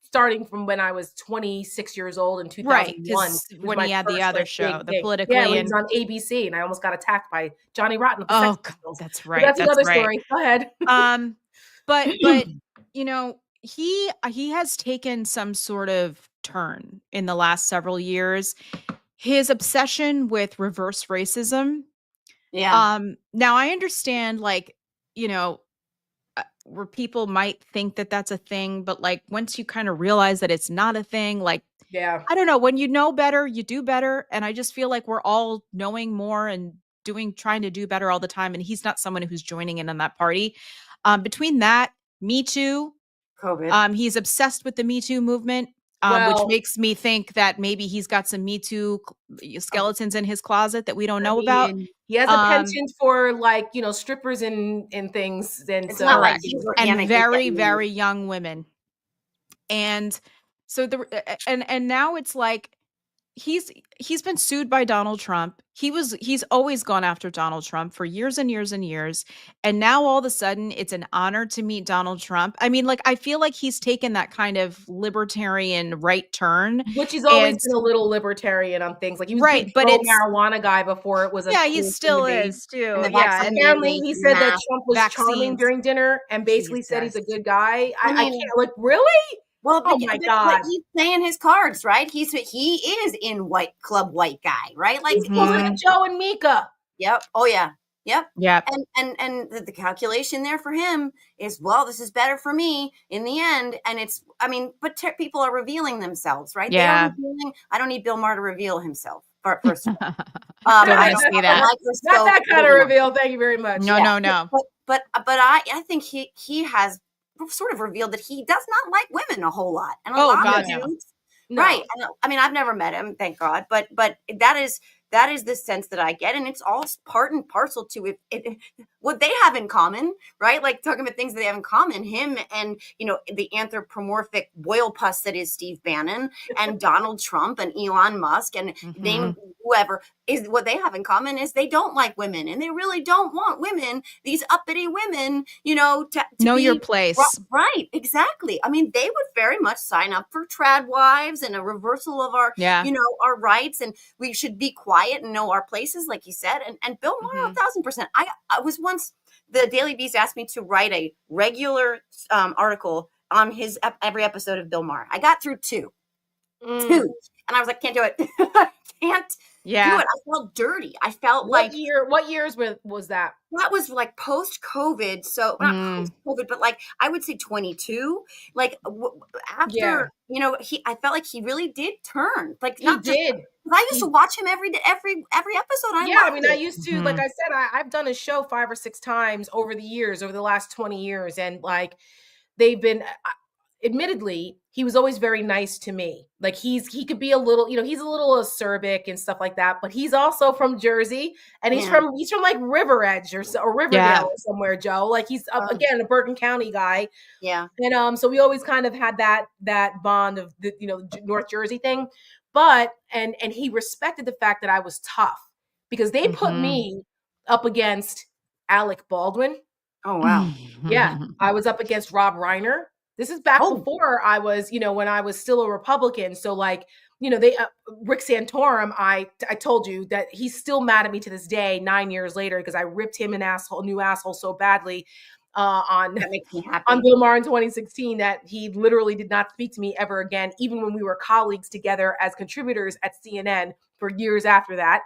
starting from when I was 26 years old in 2001. Right, when he had the other show, the Politically. Yeah, when he was on ABC, and I almost got attacked by Johnny Rotten. Oh, God, that's right. But that's another story. Go ahead. But he has taken some sort of turn in the last several years. His obsession with reverse racism. Yeah. Now I understand, like, you know, where people might think that that's a thing, but like once you kind of realize that it's not a thing, like, Yeah. I don't know, when you know better, you do better. And I just feel like we're all knowing more and trying to do better all the time. And he's not someone who's joining in on that party. Between that, Me Too, COVID. he's obsessed with the Me Too movement, which Well, makes me think that maybe he's got some Me Too skeletons in his closet that we don't I know about. mean, he has a Um, penchant for like, strippers and things. And It's not so like Correct. he's And organically very, getting very young women. And so and now it's like he's been sued by Donald Trump. He's always gone after Donald Trump for years and years and years. And now all of a sudden it's an honor to meet Donald Trump. I mean, like, I feel like he's taken that kind of libertarian right turn. which he's always And been a little libertarian on things. Like he was a big right, but pro it's marijuana guy before it was a yeah, he cool thing to still be. is too. and the Yeah, vaccine and Apparently, mandates he and said that masks. Trump was charming vaccines. during dinner and basically said he's a Jesus. good guy. I I mean, can't, like, really? well, Oh my but God. he's playing his cards, right? He is in white guy, right? Like, He's supposed to Mhm. be Joe and Mika. yep. Oh yeah. Yep. Yep. And the calculation there for him is, well, this is better for me in the end. And it's, I mean, but people are revealing themselves, right? They are Yeah. revealing. I don't need Bill Maher to reveal himself. First of all, Don't I wanna don't, see I that. like this Not so that kind of Bill Maher. reveal. Thank you very much. No, Yeah, no, no. but I think he has sort of revealed that he does not like women a whole lot, and a Oh, lot God, of no. dudes, No. right? And I mean, I've never met him, thank God, but that is the sense that I get, and it's all part and parcel to it what they have in common, right? Like talking about things that they have in common, him and the anthropomorphic boil pus that is Steve Bannon and Donald Trump and Elon Musk and name Mhm. whoever. Is what they have in common is they don't like women, and they really don't want women, these uppity women, to Know be your place. right. Exactly. I mean, they would very much sign up for trad wives and a reversal of our, Yeah. our rights, and we should be quiet and know our places, like you said. And Bill Maher, Mhm. 1,000%. I was once, the Daily Beast asked me to write a regular article on every episode of Bill Maher. I got through two, and I was like, can't do it. I can't do Yeah. it. I felt dirty. I felt like What years was that? that was like post COVID. So not post COVID, but like I would say 22. Like Yeah. after, I felt like he really did turn. Like He not just. did. I used to watch him every day, every episode. I Yeah, I loved mean, I it. used to, like I said, I've done a show 5 or 6 times over the last 20 years. And like, they've been, admittedly, he was always very nice to me. Like he could be a little, he's a little acerbic and stuff like that, but he's also from Jersey and he's Yeah. from like River Edge or Riverdale Yeah. or somewhere, Joe. Like he's again, a Bergen County guy. Yeah. And so we always kind of had that bond of the North Jersey thing. But and he respected the fact that I was tough because they put me up against Alec Baldwin. Oh wow. Yeah, I was up against Rob Reiner. This is back before I was, when I was still a Republican. So like, they Rick Santorum, I told you that he's still mad at me to this day, 9 years later, because I ripped him an new asshole so badly on That makes me happy. on Bill Maher in 2016 that he literally did not speak to me ever again, even when we were colleagues together as contributors at CNN for years after that.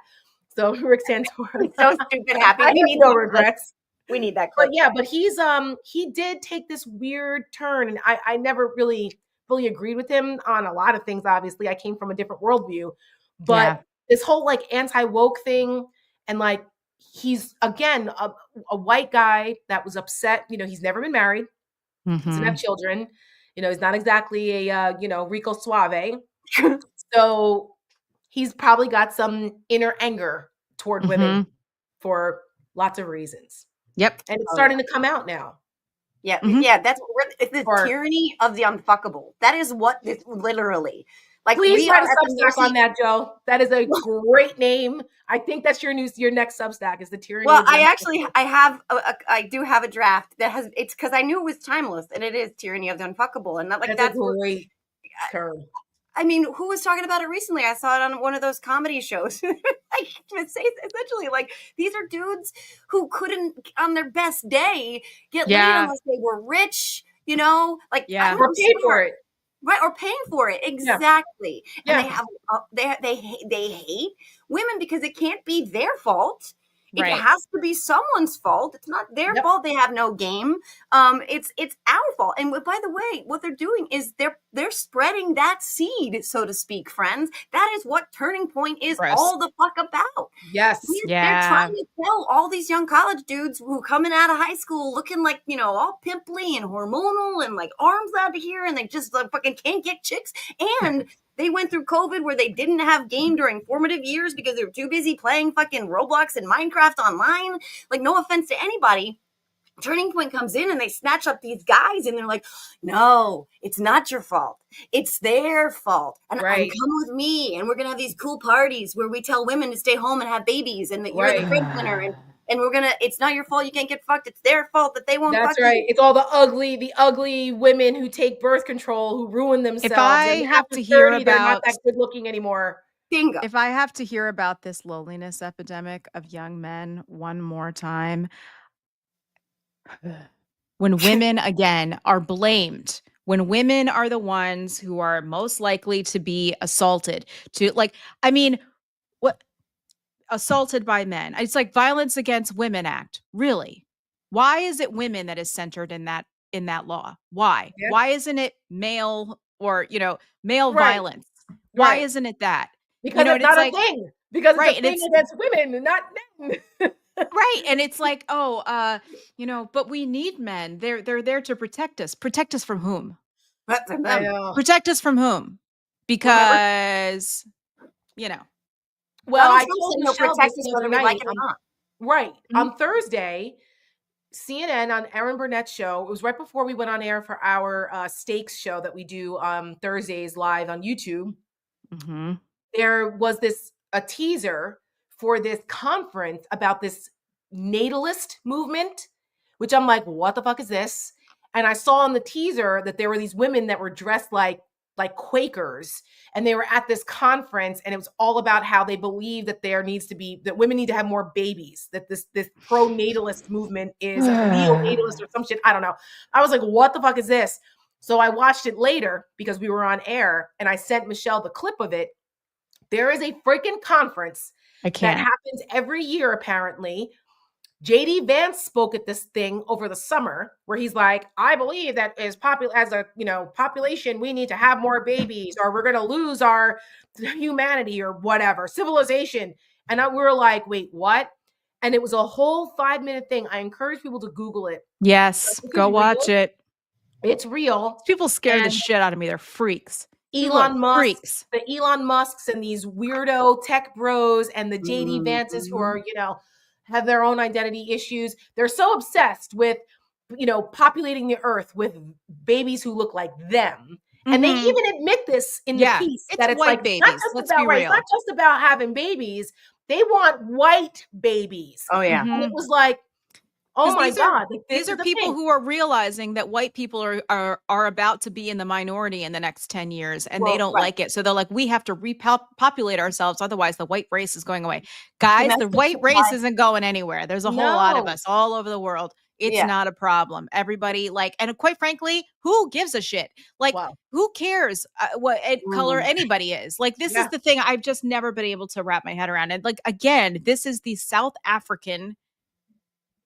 So Rick Santorum, So stupid happy. I We have need no that clip. regrets. We need that clip. But yeah, but he did take this weird turn, and I never really fully agreed with him on a lot of things. Obviously, I came from a different worldview, but this whole like anti-woke thing, and like he's again a white guy that was upset. He's never been married, doesn't have children. He's not exactly a Rico Suave, so he's probably got some inner anger toward women for lots of reasons. Yep. And it's starting to come out now. Yeah, yeah, it's the tyranny of the unfuckable. That is what this literally. Like Please we write are a at the Substack on mercy. that, Joe. That is a great name. I think that's your next Substack is the tyranny. Well, of the I do have a draft that has. It's because I knew it was timeless, and it is tyranny of the unfuckable, and that's a great term. I mean, who was talking about it recently? I saw it on one of those comedy shows. I would say essentially, like, these are dudes who couldn't, on their best day, get laid unless they were rich, you know, like I Yeah. know Or pay for smart, it. right? Or paying for it exactly. And Yeah. they have they hate women because it can't be their fault. It Right. has to be someone's fault. It's not their Yep. fault. They have no game. It's our fault. And by the way, what they're doing is they're spreading that seed, so to speak, friends. That is what Turning Point is Gross. all the fuck about. Yes. They're Yeah. trying to tell all these young college dudes who coming out of high school looking like, you know, all pimply and hormonal and like arms out to here, and they just like fucking can't get chicks. And they went through COVID where they didn't have game during formative years because they were too busy playing fucking Roblox and Minecraft online. Like, no offense to anybody. Turning Point comes in and they snatch up these guys and they're like, no, it's not your fault. It's their fault. And Right. come with me and we're going to have these cool parties where we tell women to stay home and have babies and that you're the Right. breadwinner and we're going to, it's not your fault you can't get fucked. It's their fault that they won't That's fuck right. you. It's all the ugly women who take birth control, who ruin themselves. I and have after to hear 30, they're not about- that good looking anymore. Bingo. If I have to hear about this loneliness epidemic of young men one more time, when women again are blamed, when women are the ones who are most likely to be assaulted, to like, I mean, what assaulted by men? It's like Violence Against Women Act. Really? Why is it women that is centered in that law? Why? Yeah. Why isn't it male or, you know, male Right. violence? Why Right. isn't it that? Because You know, it's and it's not like- a thing. Because Right, it's and a thing it's- against women, not men. Right. And it's like, oh, you know, but we need men. They're there to protect us. Protect us from whom? But from I them. know. Protect us from whom? Because, you know. Well, Donald I Trump told said he'll Michelle protect this us the other whether we like night. it or not. Right. Mhm. On Thursday, CNN on Erin Burnett's show, it was right before we went on air for our stakes show that we do Thursdays live on YouTube. Mm-hmm. There was a teaser for this conference about this natalist movement, which I'm like, what the fuck is this? And I saw in the teaser that there were these women that were dressed like Quakers, and they were at this conference, and it was all about how they believe that that women need to have more babies, that this pro-natalist movement is a neo-natalist or some shit. I don't know. I was like, what the fuck is this? So I watched it later because we were on air, and I sent Michelle the clip of it. There is a freaking conference I that can't. happens every year, apparently. JD Vance spoke at this thing over the summer where he's like, I believe that as a population, we need to have more babies or we're going to lose our humanity or whatever, civilization. And we were like, wait, what? And it was a whole 5-minute thing. I encourage people to Google it. Yes. This Go is watch real. it. It's real. People scare the And- shit out of me. They're freaks. People Elon are Musk, freaks. the Elon Musks and these weirdo tech bros and the JD Vances who are, have their own identity issues. They're so obsessed with, populating the earth with babies who look like them. And they Mhm. even admit this in Yeah, the piece it's that it's white like babies. not just Let's about be right, real. not just about having babies. They want white babies. Oh yeah. And Mhm. it was like, oh 'Cause my these are- God. Like, this These are is the people thing. who are realizing that white people are about to be in the minority in the next 10 years and they Well, don't right. like it. So they're like, we have to repopulate ourselves. Otherwise, the white race is going away. Guys, the Domestic white race supply. isn't going anywhere. There's a whole lot of No. us all over the world. It's Yeah. not a problem. Everybody and quite frankly, who gives a shit? Like, Wow. who cares what color anybody is? Like, this Yeah. is the thing I've just never been able to wrap my head around. And like, again, this is the South African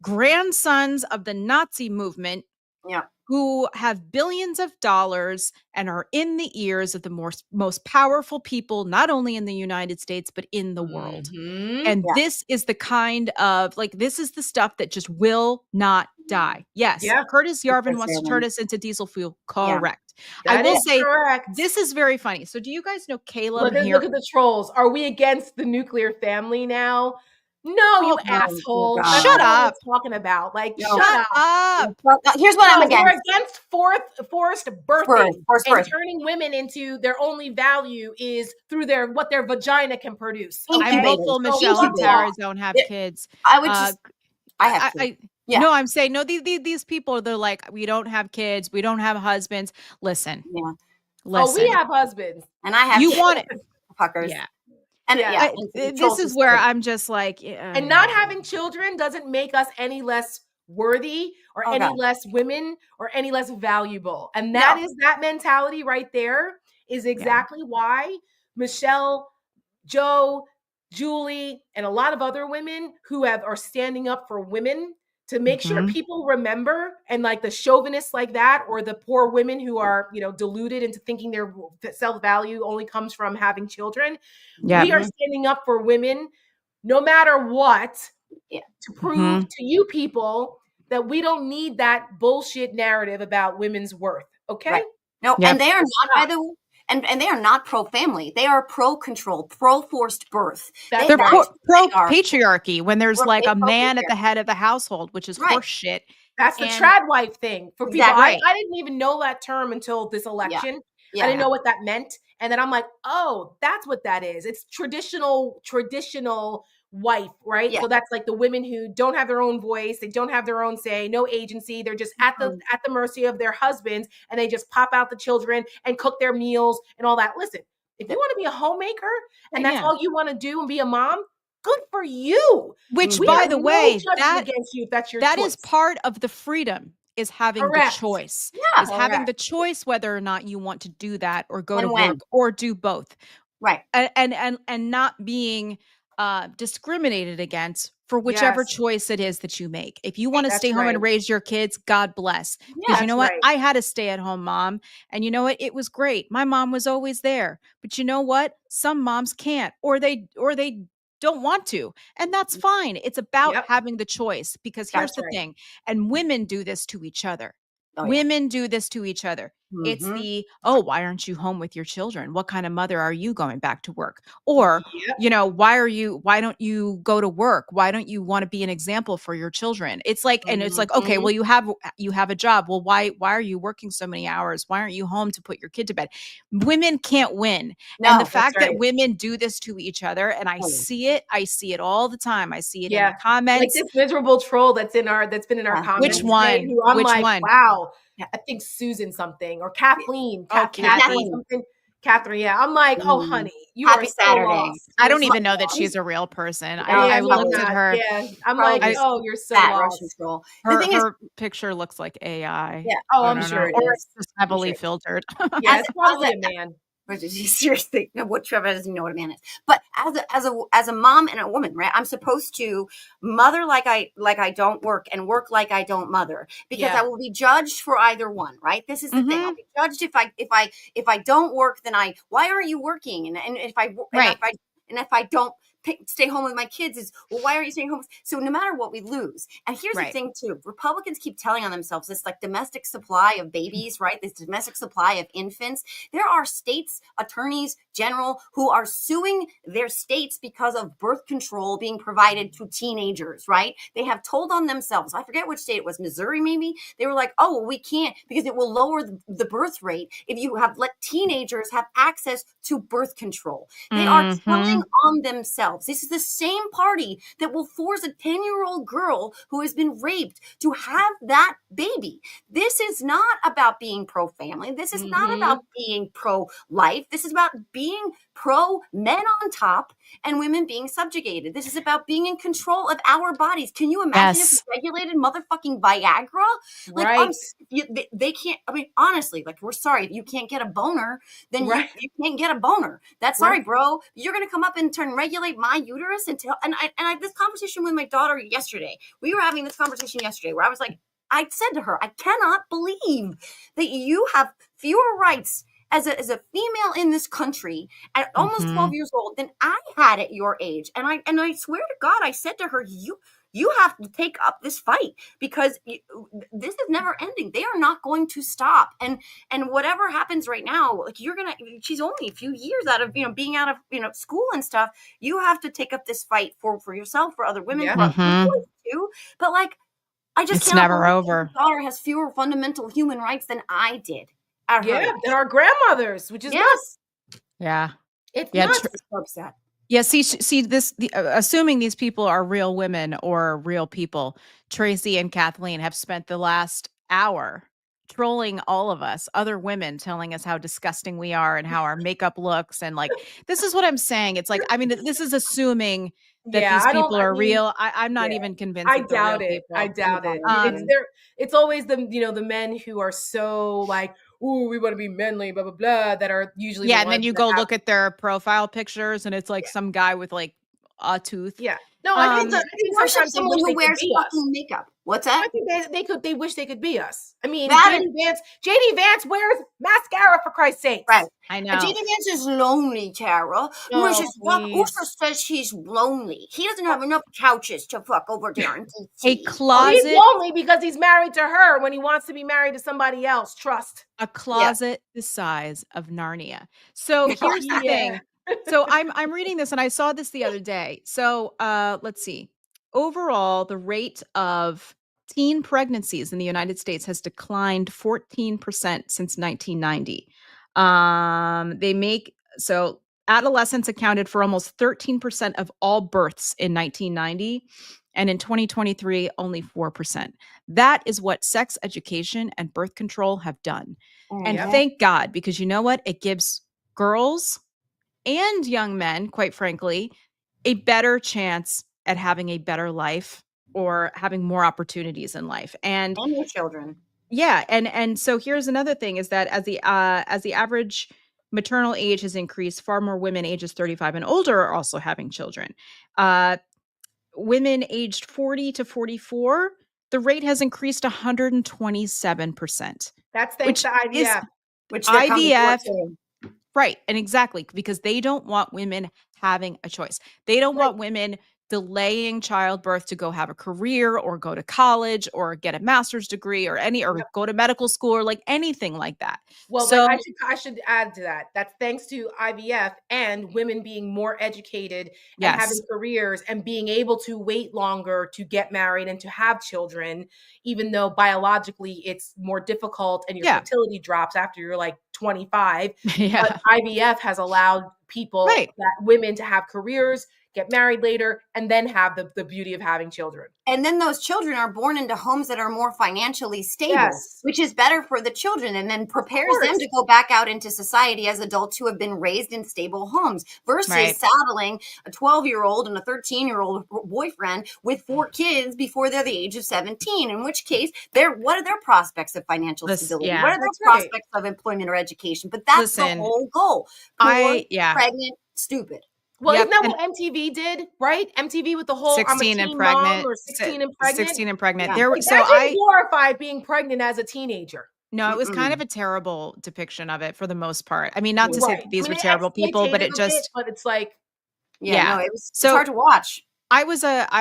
grandsons of the Nazi movement, Yeah. who have billions of dollars and are in the ears of the most powerful people, not only in the United States, but in the world. Mhm. And Yeah. this is the kind of this is the stuff that just will not die. Yes, Yeah. Curtis Yarvin Because wants to they're turn them. us into diesel fuel. Yeah. Correct. I That will is say correct. this is very funny. So do you guys know Caleb Look at the trolls. Are we against the nuclear family now? No, you Oh, no, asshole. God. That's Shut not what up. we're talking about. Like, No. shut up. up. Well, here's what I'm No, against. we're against forced birthing Forced and birth. turning women into their only value is through what their vagina can produce. I'm I'm okay? hopeful So Michelle and people- Tara don't have Yeah. kids. I would Uh, just. I have to. Yeah. No, I'm saying no. These people, they're like, we don't have kids, we don't have husbands. Listen, Yeah. Oh, we have husbands. And I have You kids, want it? fuckers. Yeah. And Yeah. yeah. This is where I'm just like, And not having children doesn't make us any less worthy or Oh, any God. less women or any less valuable. And that No. is that mentality right there is exactly why Michelle, Joe, Julie, and a lot of other women who are standing up for women to make sure Mhm. people remember, and like the chauvinists like that, or the poor women who are, deluded into thinking their self-value only comes from having children. Yeah. We are Mhm. standing up for women no matter what, Yeah. to prove Mhm. to you people that we don't need that bullshit narrative about women's worth. Okay? Right. No, Yep. and they are not, by Stop. the way, and they are not pro-family. They are pro-control, pro-forced birth. That's They're right. pro They are. patriarchy when there's like a man at the Pro-patriarchy. head of the household, which is Right. horse shit. That's the And trad wife thing for people. Exactly. right. I didn't even know that term until this Yeah. election. Yeah. I didn't know what that meant. And then I'm like, oh, that's what that is. It's traditional wife, right? Yeah. So that's like the women who don't have their own voice, they don't have their own say, no agency. They're just at the mercy of their husbands, and they just pop out the children and cook their meals and all that. Listen, if you want to be a homemaker and that's Yeah. all you want to do and be a mom, good for you. Which, We by have the no way, judgment against you if that's your that choice. is part of the freedom, is having the Correct. choice. Yeah. Is having Correct. the choice whether or not you want to do that or go to And work when. or do both. Right. And not being discriminated against for whichever Yes. choice it is that you make. If you want to That's stay home and right. raise your kids, God bless. Because Yeah. you know That's what? right. I had a stay-at-home mom, and you know what? It was great. My mom was always there. But you know what? Some moms can't, or they don't want to. And that's fine. It's about Yep. having the choice, because here's That's the right. thing. And women do this to each other. Oh, yeah. Women do this to each other. It's Mhm. the, oh, why aren't you home with your children? What kind of mother are you going back to work? Or, Yep. why don't you go to work? Why don't you want to be an example for your children? It's like, and it's like, okay, Mhm. well, you have a job. Well, why are you working so many hours? Why aren't you home to put your kid to bed? Women can't win. No. And the That's fact right. that women do this to each other, and I Oh, see it all the time. I see it in Yeah. the Like comments. this miserable troll that's been in our Yeah. comments Which today, one? who I'm Which like, one? wow, Yeah. I think Susan something or Kathleen, Oh, Kathleen Kathy. something. Catherine, yeah. I'm like, oh Mm. honey, you are Happy so Saturday. lost. I You're don't so even know that lost. she's a real person. No, Yeah, I no, looked probably at not. her. Yeah. I'm probably like, just oh, you're so fat Russian lost. troll. The thing is, Her picture looks like AI. yeah. Oh, I I'm don't sure know. it Or is. it's just I'm heavily sure. filtered. Yeah, As it's as probably a a man. seriously, no, what Trevor doesn't know what a man is. But as a mom and a woman, right? I'm supposed to mother like I don't work, and work like I don't mother, because Yeah. I will be judged for either one, right? This is the thing. I'll Mhm. be judged if I don't work, then why aren't you working? And if I Right. and if I don't stay home with my kids, is, well, why are you staying home? So no matter what, we lose. And here's the Right. thing too: Republicans keep telling on themselves this like domestic supply of babies, right? This domestic supply of infants. There are states attorneys general who are suing their states because of birth control being provided to teenagers, right? They have told on themselves. I forget which state it was, Missouri maybe. They were like, oh, well, we can't because it will lower the birth rate if you have let teenagers have access to birth control. They are telling Mhm. on themselves. This is the same party that will force a 10-year-old girl who has been raped to have that baby. This is not about being pro-family. This is not about being pro-life. This is about being pro-men on top and women being subjugated. This is about being in control of our bodies. Can you imagine if Yes. we regulated motherfucking Viagra? Like, Right. they can't. I mean, honestly, like, we're sorry if you can't get a boner, then Right. you can't get a boner. That's sorry, Right. bro. You're gonna come up and regulate my uterus until I had this conversation with my daughter yesterday. We were having this conversation yesterday where I was like, I said to her, I cannot believe that you have fewer rights as a female in this country at almost 12 Mhm. years old than I had at your age. And I swear to God, I said to her, you have to take up this fight because this is never ending. They are not going to stop. And whatever happens right now, like she's only a few years out of, being out of, school and stuff. You have to take up this fight for yourself, for other women, Yeah. for other Mhm. boys too. But like, I just It's cannot never believe over. my daughter has fewer fundamental human rights than I did at her Yeah. age. And our grandmothers, which is nuts. Yes. Yeah. It's Yeah. nuts. I'm so upset. Yeah, see this, assuming these people are real women or real people, Tracy and Kathleen have spent the last hour trolling all of us, other women, telling us how disgusting we are and how our makeup looks. And like, this is what I'm saying. It's like, I mean, this is assuming that Yeah, these I don't. people I are mean, real. I'm not yeah, even convinced I that they're real doubt it. I people. doubt it. It's Um, there. It's always the men who are so like, ooh, we want to be manly, blah blah blah, that are usually the yeah, and then ones you that go have. look at their profile pictures, and it's like some guy with like a tooth. Yeah. No, I They, think Um, I think worship sometimes they someone wish who they could wears be us. fucking makeup. What's that? I think they wish they could be us. I mean, That JD Vance wears mascara for Christ's sakes. right. I And know. JD Vance is lonely, Tara. Oh, Who please. says he's lonely? He doesn't have enough couches to fuck over there in A DC. He's closet, lonely because he's married to her when he wants to be married to somebody else. Trust. a Yeah. closet the size of Narnia. So here's the Yeah. thing. So I'm reading this and I saw this the other day. So let's see. Overall, the rate of teen pregnancies in the United States has declined 14% since 1990. They make so adolescents accounted for almost 13% of all births in 1990, and in 2023 only 4%. That is what sex education and birth control have done. And Yep. thank God, because you know what? It gives girls and young men, quite frankly, a better chance at having a better life or having more opportunities in life. And And your children. yeah, and so here's another thing is that as the average maternal age has increased, far more women ages 35 and older are also having children. Uh, Women aged 40 to 44, the rate has increased 127%, That's thanks which to is IVF. Which they're coming for IVF. too. Right. And exactly because they don't want women having a choice. They don't Right. want women delaying childbirth to go have a career or go to college or get a master's degree or Yep. go to medical school or like anything like that. Well, So but I should add to that. That's thanks to IVF and women being more educated and having yes. careers and being able to wait longer to get married and to have children, even though biologically it's more difficult and your Yeah. fertility drops after you're like 25. Yeah. But IVF has allowed people, Right. women to have careers, get married later, and then have the beauty of having children. And then those children are born into homes that are more financially stable, Yes. which is better for the children and then prepares them course. to go back out into society as adults who have been raised in stable homes versus Right. saddling a 12-year-old and a 13-year-old boyfriend with 4 kids before they're the age of 17, in which case what are their prospects of financial stability? Yeah. What are their That's right. prospects of employment or education? But that's Listen, the whole goal. Poor, yeah. pregnant, stupid. Well, Yep, isn't that and what MTV did, right? MTV with the whole I'm a 16 teen and pregnant. mom or 16 and pregnant. 16 and pregnant. Yeah. There Like, so that didn't glorify being pregnant as a teenager. no, it was kind Mm-mm. of a terrible depiction of it for the most part. I mean, not to say Right. that these I were mean, terrible people, but exploitative it a just bit, but it's like, Yeah, Yeah. no, it's So- hard to watch. I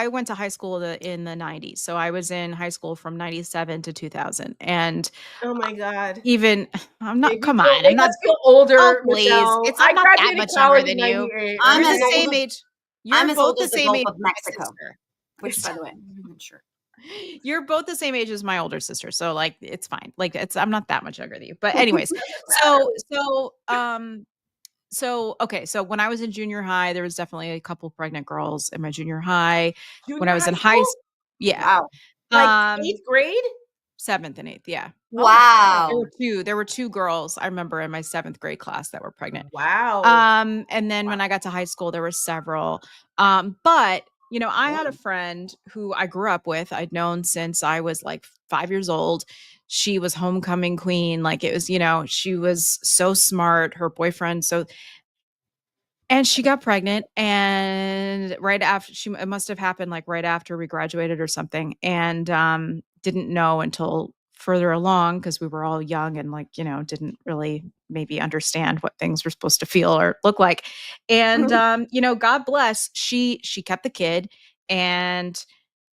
went to high school in the 90s. So I was in high school from 97 to 2000. And oh my God. even I'm not Make me come feel- on. I'm make not us feel older, Oh, please. Michelle. It's I I'm not that graduated much college younger in than you. 98. I'm You're as the old same as- age. You're I'm as both old the as the same Gulf age of as my Mexico. sister. Which, by the way, I'm not sure. You're both the same age as my older sister, so like it's fine. Like I'm not that much younger than you. But anyways, so okay, so when I was in junior high, there was definitely a couple pregnant girls in my junior high. When I was in high school? yeah, Wow. Like 8th grade? 7th and 8th, yeah. Wow. There were two girls I remember in my 7th grade class that were pregnant. Wow. And then when I got to high school, there were several. But you know, I had a friend who I grew up with. I'd known since I was like 5 years old. She was homecoming queen. Like it was, you know, she was so smart. Her boyfriend, and she got pregnant, and right after it must have happened like right after we graduated or something, and didn't know until further along because we were all young and like, you know, didn't really maybe understand what things were supposed to feel or look like. And you know, God bless, she kept the kid, and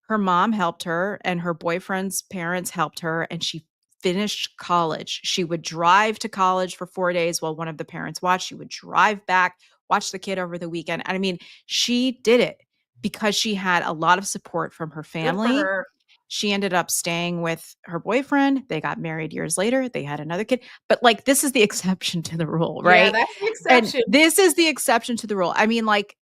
her mom helped her and her boyfriend's parents helped her, and she finished college. She would drive to college for 4 days while one of the parents watched. She would drive back, watch the kid over the weekend. And I mean, she did it because she had a lot of support from her Good for family. her. She ended up staying with her boyfriend. They got married years later. They had another kid. But like, this is the exception to the rule, right? Yeah, that's the And exception. this is the exception to the rule. I mean, like,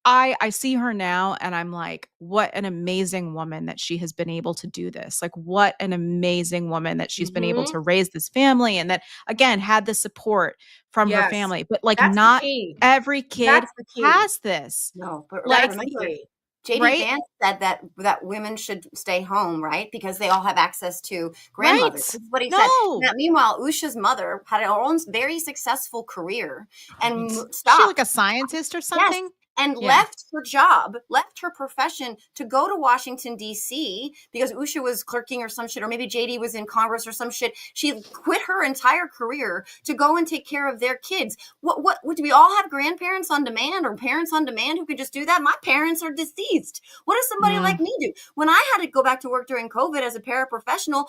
I see her now and I'm like, what an amazing woman that she has been able to do this. Like, what an amazing woman that she's been able Mhm. to raise this family and that, again, had the support from her Yes. family. But like, That's the not key. every kid That's the key. has this. No, but Like, That's the remember, key. JD Right? Vance said that women should stay home, right? Because they all have access to grandmothers. Right. This is what he said. No. Now, meanwhile, Usha's mother had her own very successful career and Right. Is she like stopped. a scientist or Yes, something? and Yeah. left her job, left her profession to go to Washington, D.C. because Usha was clerking or some shit, or maybe JD was in Congress or some shit. She quit her entire career to go and take care of their kids. What do we all have grandparents on demand or parents on demand who could just do that? My parents are deceased. What does somebody Mm. like me do? When I had to go back to work during COVID as a paraprofessional,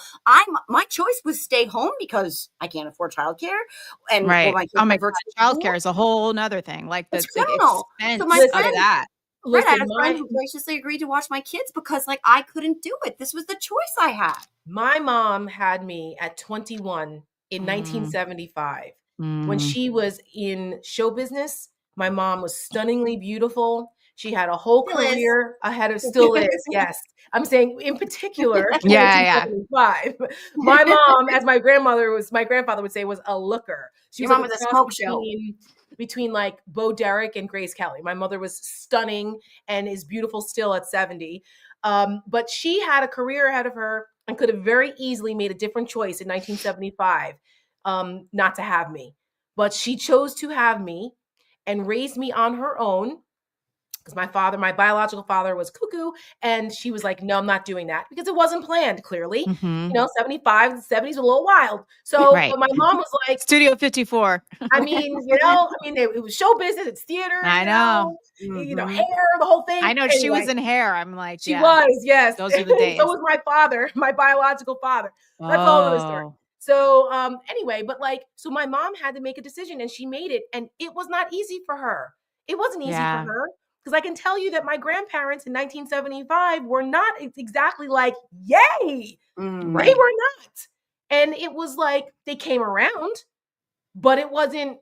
my choice was stay home because I can't afford childcare. And well, Right. my kids Oh my went to God. school. Childcare is a whole nother thing. Like It's the criminal. expense So my of friend, that. right, I had Listen, a friend who graciously agreed to watch my kids because, like, I couldn't do it. This was the choice I had. my mom had me at 21 in Mm. 1975. When Mm. she was in show business, my mom was stunningly beautiful. She had a whole Still is. career ahead of, still is, yes. I'm saying in particular, Yeah. 1975. My mom, as my grandfather would say, was a looker. She Your was mom like was a cross smoke show. between like Bo Derek and Grace Kelly. My mother was stunning and is beautiful still at 70. But she had a career ahead of her and could have very easily made a different choice in 1975 not to have me. But she chose to have me and raised me on her own because my biological father was cuckoo. And she was like, no, I'm not doing that because it wasn't planned, clearly. Mhm. 75, the 70s were a little wild. So Right. but my mom was like, Studio 54. it was show business, it's theater. I know. Mhm. Hair, the whole thing. I know she was Anyway, in hair. I'm like, she yeah, was, yes. those are the days. So was my father, my biological father. That's a whole other story. Oh, So anyway, but so my mom had to make a decision and she made it. And it was not easy for her. It wasn't easy Yeah. for her. Because I can tell you that my grandparents in 1975 were not exactly like, yay. Mhm. They were not. And it was like they came around, but it wasn't,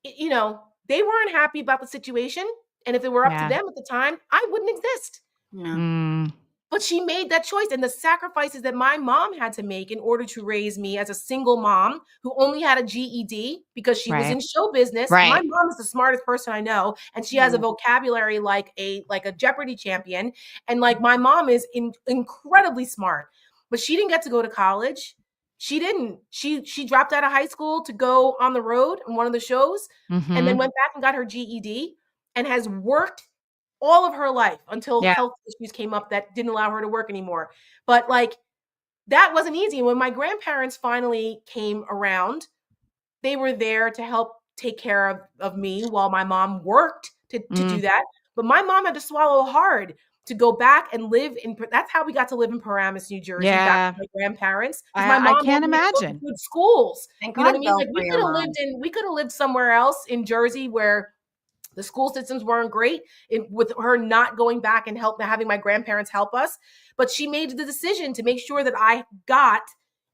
they weren't happy about the situation. And if it were up Yeah. to them at the time, I wouldn't exist. Yeah. Mm. But she made that choice, and the sacrifices that my mom had to make in order to raise me as a single mom who only had a GED because she was Right. in show business. Right. My mom is the smartest person I know, and she has a vocabulary like a Jeopardy champion. And like my mom is incredibly smart, but she didn't get to go to college. She didn't. She dropped out of high school to go on the road in one of the shows, and then Mhm. went back and got her GED, and has worked all of her life until Yeah. health issues came up that didn't allow her to work anymore. But that wasn't easy. When my grandparents finally came around, they were there to help take care of me while my mom worked to do that. But my mom had to swallow hard to go back and live that's how we got to live in Paramus, New Jersey, back Yeah. with my grandparents. Because I my mom can't had me go to imagine. good schools. Thank You know what I God, mean? though, Like for your mom. we could have lived somewhere else in Jersey where the school systems weren't great with her not going back and having my grandparents help us. But she made the decision to make sure that I got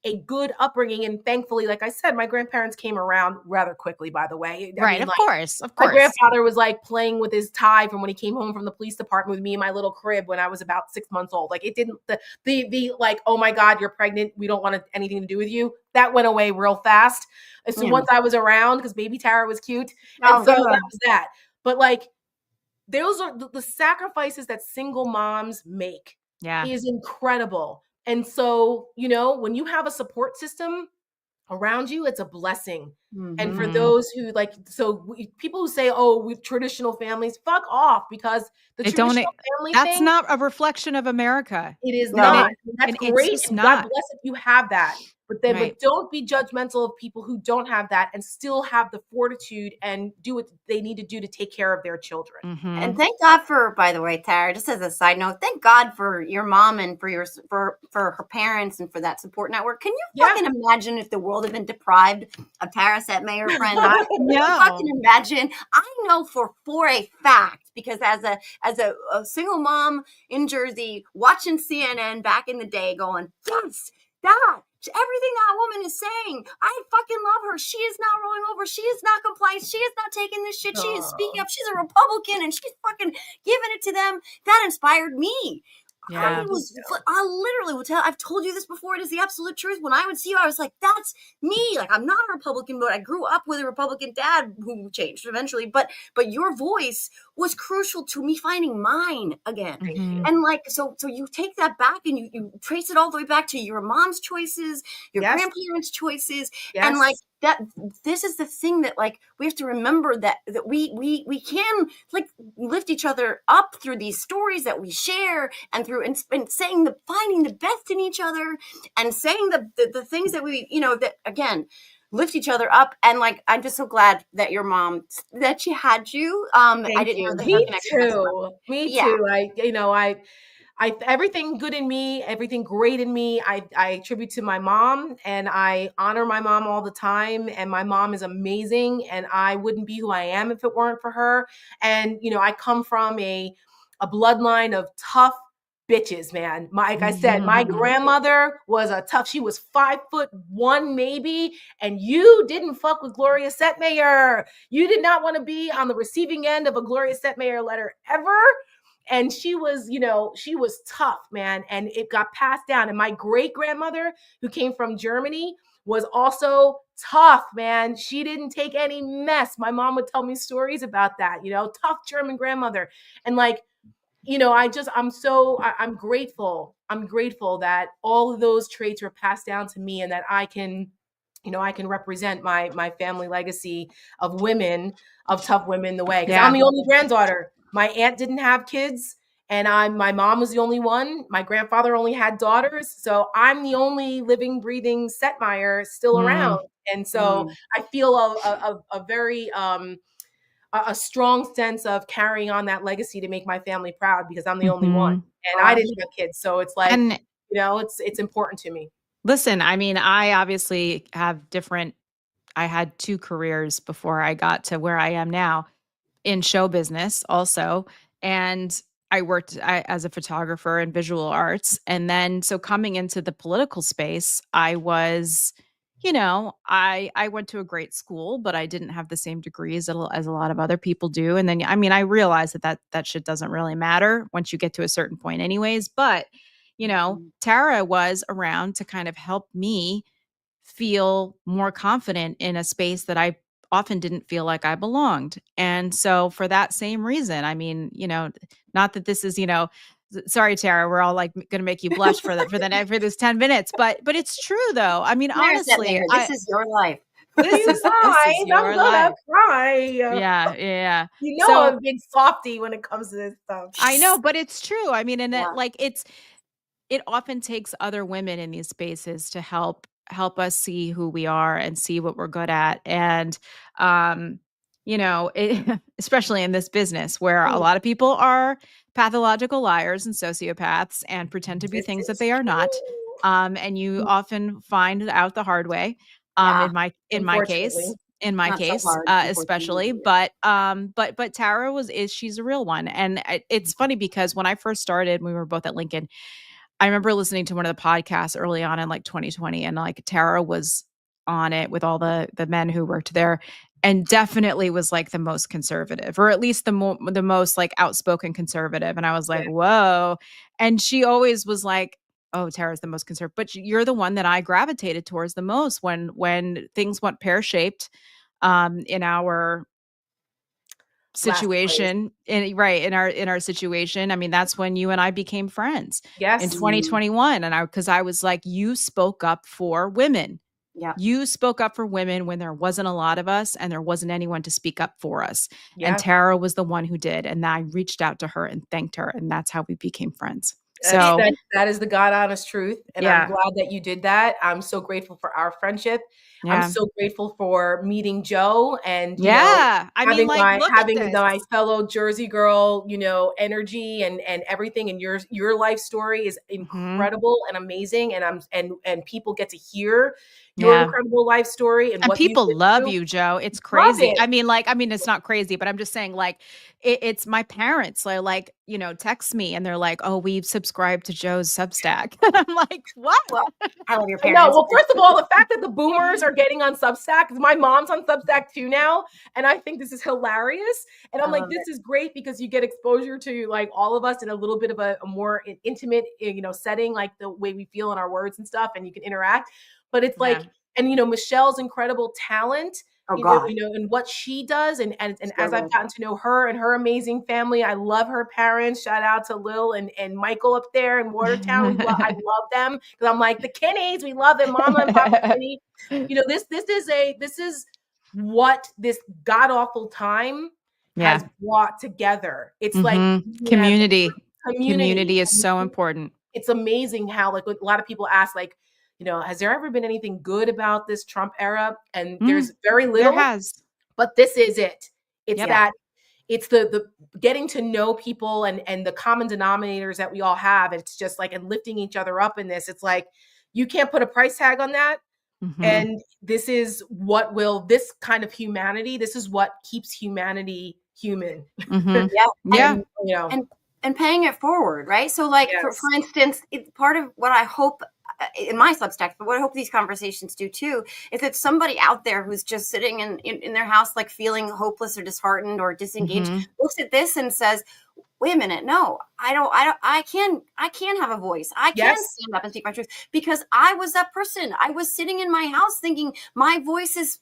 a good upbringing. And thankfully, like I said, my grandparents came around rather quickly, by the way. Right. Of course. My grandfather was like playing with his tie from when he came home from the police department with me in my little crib when I was about 6 months old. Like it didn't, the like, oh my God, you're pregnant, we don't want anything to do with you. That went away real fast. So once I was around, because baby Tara was cute. And so that was that. But those are the sacrifices that single moms make. Yeah. Is incredible. And so, when you have a support system around you, it's a blessing. And for those who people who say, oh, with traditional families, fuck off, because the traditional family that's thing, not a reflection of America. it is No. not. That's And it's great. just And not. God bless if you have that. But Right. don't be judgmental of people who don't have that and still have the fortitude and do what they need to do to take care of their children. Mhm. And thank God for, by the way, Tara, just as a side note, thank God for your mom and for her parents and for that support network. Can you fucking imagine if the world had been deprived of Tara Setmayer, friend? Can you fucking imagine? I know for a fact, because as a single mom in Jersey watching CNN back in the day, going, yes, that. Everything that woman is saying, I fucking love her. She is not rolling over. She is not compliant. She is not taking this shit. She is speaking up. She's a Republican and she's fucking giving it to them. That inspired me. Yeah. I literally would tell, I've told you this before, it is the absolute truth. When I would see you, I was like, that's me. Like, I'm not a Republican, but I grew up with a Republican dad who changed eventually. But your voice was crucial to me finding mine again. Mhm. And like, so you take that back and you trace it all the way back to your mom's choices, your Yes. grandparents' choices. Yes. And like that, this is the thing that like, we have to remember that we can like lift each other up through these stories that we share, and through and saying finding the best in each other, and saying the things that we, that again lift each other up. And like, I'm just so glad that your mom, that she had you. I Thank didn't know you. that her Me connection was so too. Me yeah. too. I everything good in me, everything great in me, I attribute to my mom, and I honor my mom all the time. And my mom is amazing, and I wouldn't be who I am if it weren't for her. And I come from a bloodline of tough bitches, man. Like I said, my grandmother was a tough. She was 5'1" maybe, and you didn't fuck with Gloria Setmayer. You did not want to be on the receiving end of a Gloria Setmayer letter ever. And she was, she was tough, man. And it got passed down. And my great grandmother, who came from Germany, was also tough, man. She didn't take any mess. My mom would tell me stories about that, tough German grandmother. And like, I'm grateful. I'm grateful that all of those traits were passed down to me, and that I can represent my family legacy of women, of tough women the way. Because I'm the only granddaughter. My aunt didn't have kids, and my mom was the only one. My grandfather only had daughters. So I'm the only living, breathing Setmeyer still around. And so I feel a very a strong sense of carrying on that legacy to make my family proud, because I'm the only one, and I didn't have kids. So it's like, And it's important to me. listen, I mean, I obviously have I had 2 careers before I got to where I am now, in show business also. And I worked as a photographer in visual arts. And then, so coming into the political space, I was, I went to a great school, but I didn't have the same degrees as a lot of other people do. And then, I mean, I realized that shit doesn't really matter once you get to a certain point anyways. But, Tara was around to kind of help me feel more confident in a space that I often didn't feel like I belonged. And so for that same reason, I mean, not that this is, sorry, Tara, we're all like going to make you blush for this 10 minutes, but it's true though. I mean, honestly, this is your life. This is I'm your gonna life. cry. Yeah. So, I'm a big softie when it comes to this stuff. I know, but it's true. I mean, and Yeah. it often takes other women in these spaces to help us see who we are and see what we're good at. And especially in this business where a lot of people are pathological liars and sociopaths and pretend to be things that they are not. And you often find out the hard way. In my case, Not so hard, especially, unfortunately. but Tara she's a real one. And it's funny because when I first started, we were both at Lincoln. I remember listening to one of the podcasts early on in like 2020, and like Tara was on it with all the men who worked there, and definitely was like the most conservative, or at least the most like outspoken conservative. And I was like, whoa. And she always was like, oh, Tara's the most conservative, but you're the one that I gravitated towards the most when things went pear-shaped in our situation, in our situation. I mean, that's when you and I became friends. Yes. In 2021. And because I was like, you spoke up for women. Yeah. You spoke up for women when there wasn't a lot of us and there wasn't anyone to speak up for us. Yeah. And Tara was the one who did. And I reached out to her and thanked her. And that's how we became friends. So that is the God honest truth. And I'm glad that you did that. I'm so grateful for our friendship. Yeah. I'm so grateful for meeting Joe and having my fellow Jersey girl, energy and everything. And your life story is incredible and amazing. And people get to hear your Yeah. incredible life story and And what you've people been love through. you, Joe. It's Love crazy. it. I mean, it's not crazy, but I'm just saying, like, it's my parents. They're like, text me and they're like, "Oh, we've subscribed to Joe's Substack." And I'm like, "What?" Well, I love your I know. parents. Well, first of all, the fact that the boomers are getting on Substack, 'cause my mom's on Substack too now, and I think this is hilarious. And I'm I like, love this it. is great because you get exposure to like all of us in a little bit of a more intimate, setting, like the way we feel in our words and stuff, and you can interact. But it's like, Yeah. and Michelle's incredible talent, Oh God, and what she does, and so as I've good. gotten to know her and her amazing family, I love her parents. Shout out to Lil and Michael up there in Watertown. I love them because I'm like the Kinneys. We love them, Mama and Papa Kinney. This is what this god awful time Yeah. has brought together. It's like Hmm. we as Community. community. Community is so important. It's amazing how like a lot of people ask like, has there ever been anything good about this Trump era? And Mm, there's very there little, has. but this is it. It's Yep. Yeah. that it's the getting to know people and the common denominators that we all have. It's just like and lifting each other up in this. It's like you can't put a price tag on that. Hmm. And this is what will this kind of humanity, this is what keeps humanity human. Hmm. Yeah. Yeah. And and and paying it forward, right? So like for yes. instance, it's part of what I hope in my Substack, but what I hope these conversations do too, is that somebody out there who's just sitting in their house, like feeling hopeless or disheartened or disengaged, Hmm. looks at this and says, wait a minute, no, I can have a voice. I can Yes. stand up and speak my truth because I was that person. I was sitting in my house thinking my voice is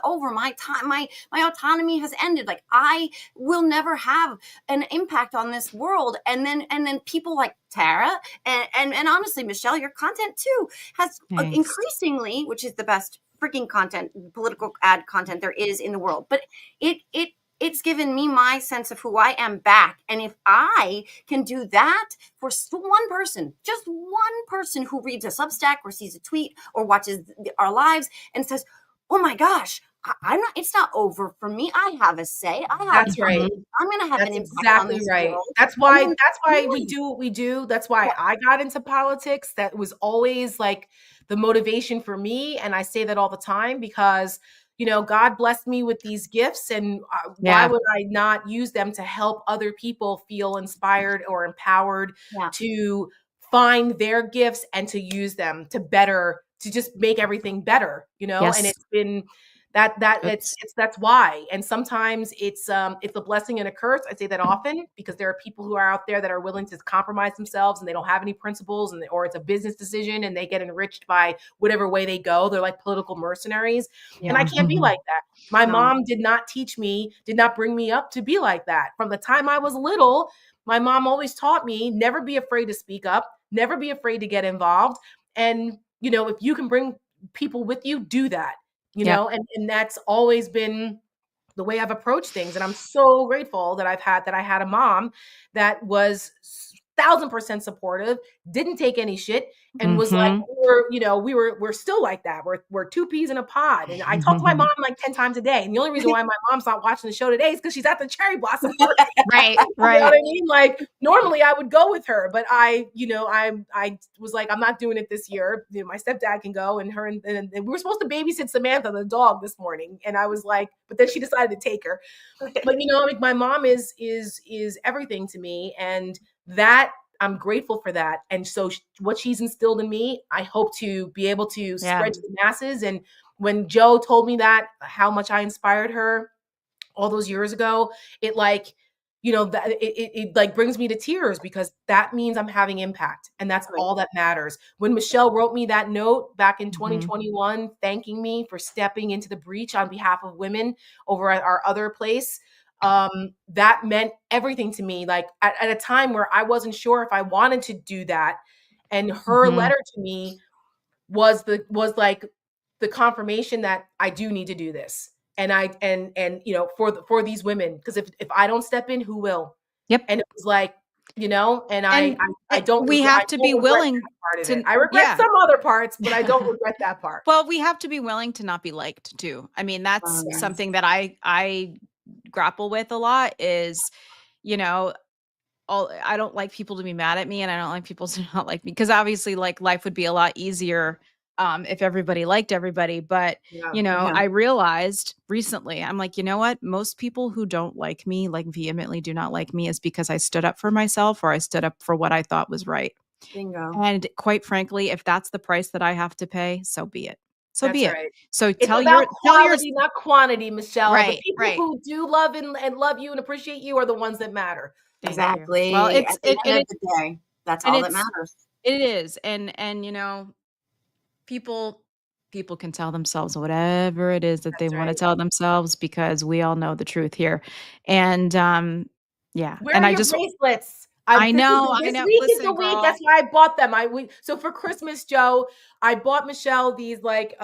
over. My time, my autonomy has ended. Like I will never have an impact on this world. And then people like Tara and honestly, Michelle, your content too has Thanks. increasingly, which is the best freaking content, political ad content there is in the world. But it's given me my sense of who I am back. And if I can do that for one person, just one person who reads a Substack or sees a tweet or watches our lives and says, oh my gosh, I'm not, it's not over for me. I have a say. That's right. I'm going to have an That's impact on exactly this right. world. That's And why then, that's why we yeah, do what we do. That's why yeah, I got into politics. That was always like the motivation for me, and I say that all the time because God blessed me with these gifts, and why Yeah. would I not use them to help other people feel inspired or empowered yeah, to find their gifts and to use them to just make everything better, and Yes. it's been that That's that's why. And sometimes it's a blessing and a curse. I say that often because there are people who are out there that are willing to compromise themselves and they don't have any principles, or it's a business decision and they get enriched by whatever way they go. They're like political mercenaries. And yeah. I can't be like that. My No, mom did not teach me, did not bring me up to be like that. From the time I was little, my mom always taught me never be afraid to speak up, never be afraid to get involved. And, if you can bring people with you, do that, yep. and that's always been the way I've approached things. And I'm so grateful that I had a mom that was 1,000% supportive, didn't take any shit, and was like, Hmm. we're still like that. We're two peas in a pod. And I talk to my mom like 10 times a day. And the only reason why my mom's not watching the show today is because she's at the cherry blossom party. Right. You know Right. what I mean? Like normally I would go with her, but I was like, I'm not doing it this year. My stepdad can go, and her and we were supposed to babysit Samantha, the dog, this morning. And I was like, but then she decided to take her. But like my mom is everything to me, and that I'm grateful for that. And so what she's instilled in me, I hope to be able to Yeah. spread to the masses. And when Joe told me that how much I inspired her all those years ago, it like that it like brings me to tears because that means I'm having impact, and that's right. all that matters. When Michelle wrote me that note back in Hmm. 2021 thanking me for stepping into the breach on behalf of women over at our other place, that meant everything to me, like at a time where I wasn't sure if I wanted to do that. And her Hmm. letter to me was like the confirmation that I do need to do this. And I and for these women, because if I don't step in, who will? Yep. And it was like, and And I don't we I have to don't be regret willing that part of it. to, I regret yeah. some other parts, but I don't regret that part. Well, we have to be willing to not be liked too. I mean, that's Yes. something that I grapple with a lot is, you know, I don't like people to be mad at me and I don't like people to not like me because obviously like life would be a lot easier if everybody liked everybody. But, Yeah. Yeah. I realized recently, I'm like, you know what? Most people who don't like me, like vehemently do not like me, is because I stood up for myself or I stood up for what I thought was right. Bingo. And quite frankly, if that's the price that I have to pay, so be it. So That's be it. right. So It's tell about your quality, not quantity, Michelle. The Right, people right. who do love and love you and appreciate you are the ones that matter. Thank you. Exactly. Well, At the end of the day, that's and all that it's- matters. it is. And people can tell themselves whatever it is that they That's want to right. tell themselves, because we all know the truth here. And yeah. Where And are I your just bracelets? I This is know, the- I This know. week is Listen, the week. girl. That's why I bought them. So for Christmas, Joe, I bought Michelle these like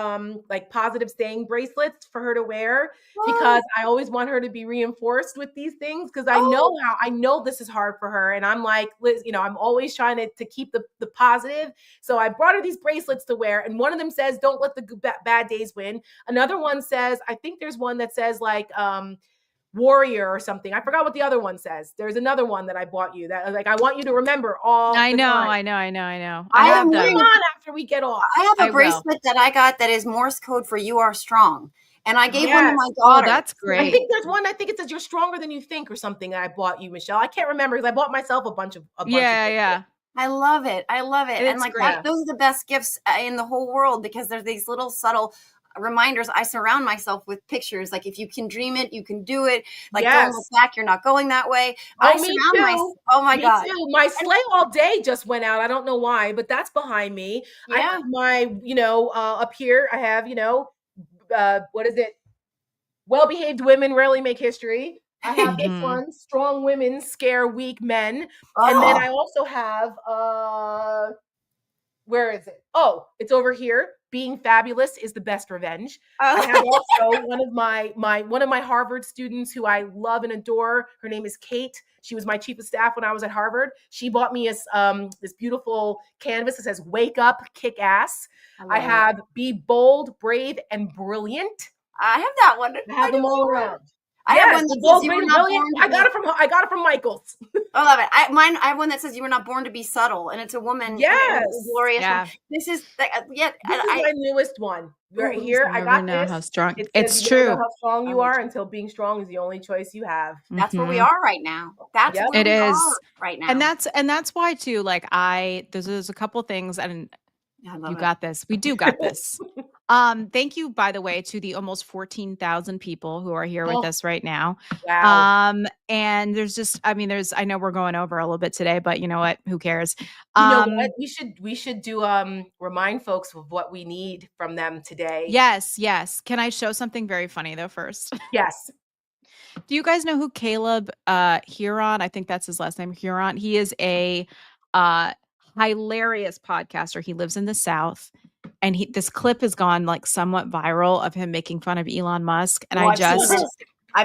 positive staying bracelets for her to wear because I always want her to be reinforced with these things because I know this is hard for her, and I'm like, Liz, I'm always trying to keep the positive. So I brought her these bracelets to wear, and one of them says, "Don't let the bad days win." Another one says, I think there's one that says like warrior or something. I forgot what the other one says. There's another one that I bought you that like I want you to remember all I the know, time. I know. I have am them. Bring on after we get off. I have I a will. bracelet that I got that is Morse code for "You are strong," and I gave one to Yes. my Oh, daughter. that's I great. think there's one. I think it says "You're stronger than you think" or something that I bought you, Michelle. I can't remember because I bought myself a bunch of Yeah, things. yeah. I love it. I love it. And It's like great. those are the best gifts in the whole world because there's these little subtle reminders. I surround myself with pictures. Like if you can dream it, you can do it. Like don't look back, you're not going that way. I me surround myself. too. Oh my Me God. too. My sleigh all day just went out. I don't know why, but that's behind me. I Yeah. have my, up here I have, what is it? Well-behaved women rarely make history. I have this Mhm. one, strong women scare weak men. And then I also have where is it? Oh, it's over here. Being fabulous is the best revenge. I have also one of my Harvard students who I love and adore. Her name is Kate. She was my chief of staff when I was at Harvord. She bought me this beautiful canvas that says "Wake Up, Kick Ass." I have "Be Bold, Brave, and Brilliant." I have that one. I have them all around. I have one that says "You were not born to I got it from Michael's. I love it. I have one that says "You were not born to be subtle," and it's a woman. Yes, glorious. Yeah. One. This is This is my newest one. Right here, I Never got know this. how strong. It It's says, "You never know true. how strong you are until being strong is the only choice you have." That's where we Mhm. are right now. That's Yep. where It we is. are right now. And that's why too, like there's a couple things, and I love you it. got this. We do got this. Thank you, by the way, to the almost 14,000 people who are here with us right now. Wow. And I know we're going over a little bit today, but you know what? Who cares? You know what? We should do remind folks of what we need from them today. Yes. Can I show something very funny though first? Yes. Do you guys know who Caleb Huron? I think that's his last name, Huron. He is a hilarious podcaster. He lives in the South. And this clip has gone like somewhat viral of him making fun of Elon Musk. And I've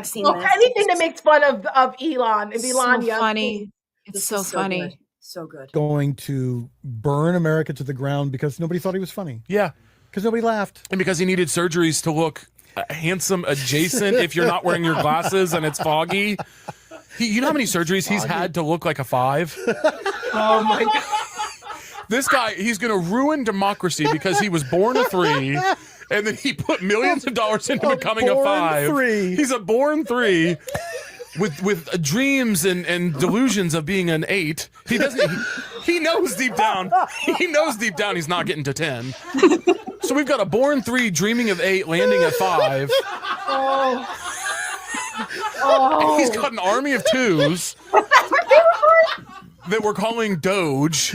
seen this. Anything that makes fun of Elon and It's Melania. so funny. It's so funny. Good. So good. Going to burn America to the ground because nobody thought he was funny. Yeah. Because nobody laughed. And because he needed surgeries to look handsome adjacent if you're not wearing your glasses and it's foggy. You know how many surgeries he's had to look like a 5? Oh my God. This guy, he's going to ruin democracy because he was born a 3 and then he put millions of dollars into becoming a 5. 3. He's a born 3 with dreams and delusions of being an 8. He knows deep down. He knows deep down he's not getting to 10. So we've got a born 3 dreaming of 8 landing at 5. And he's got an army of 2s that we're calling Doge.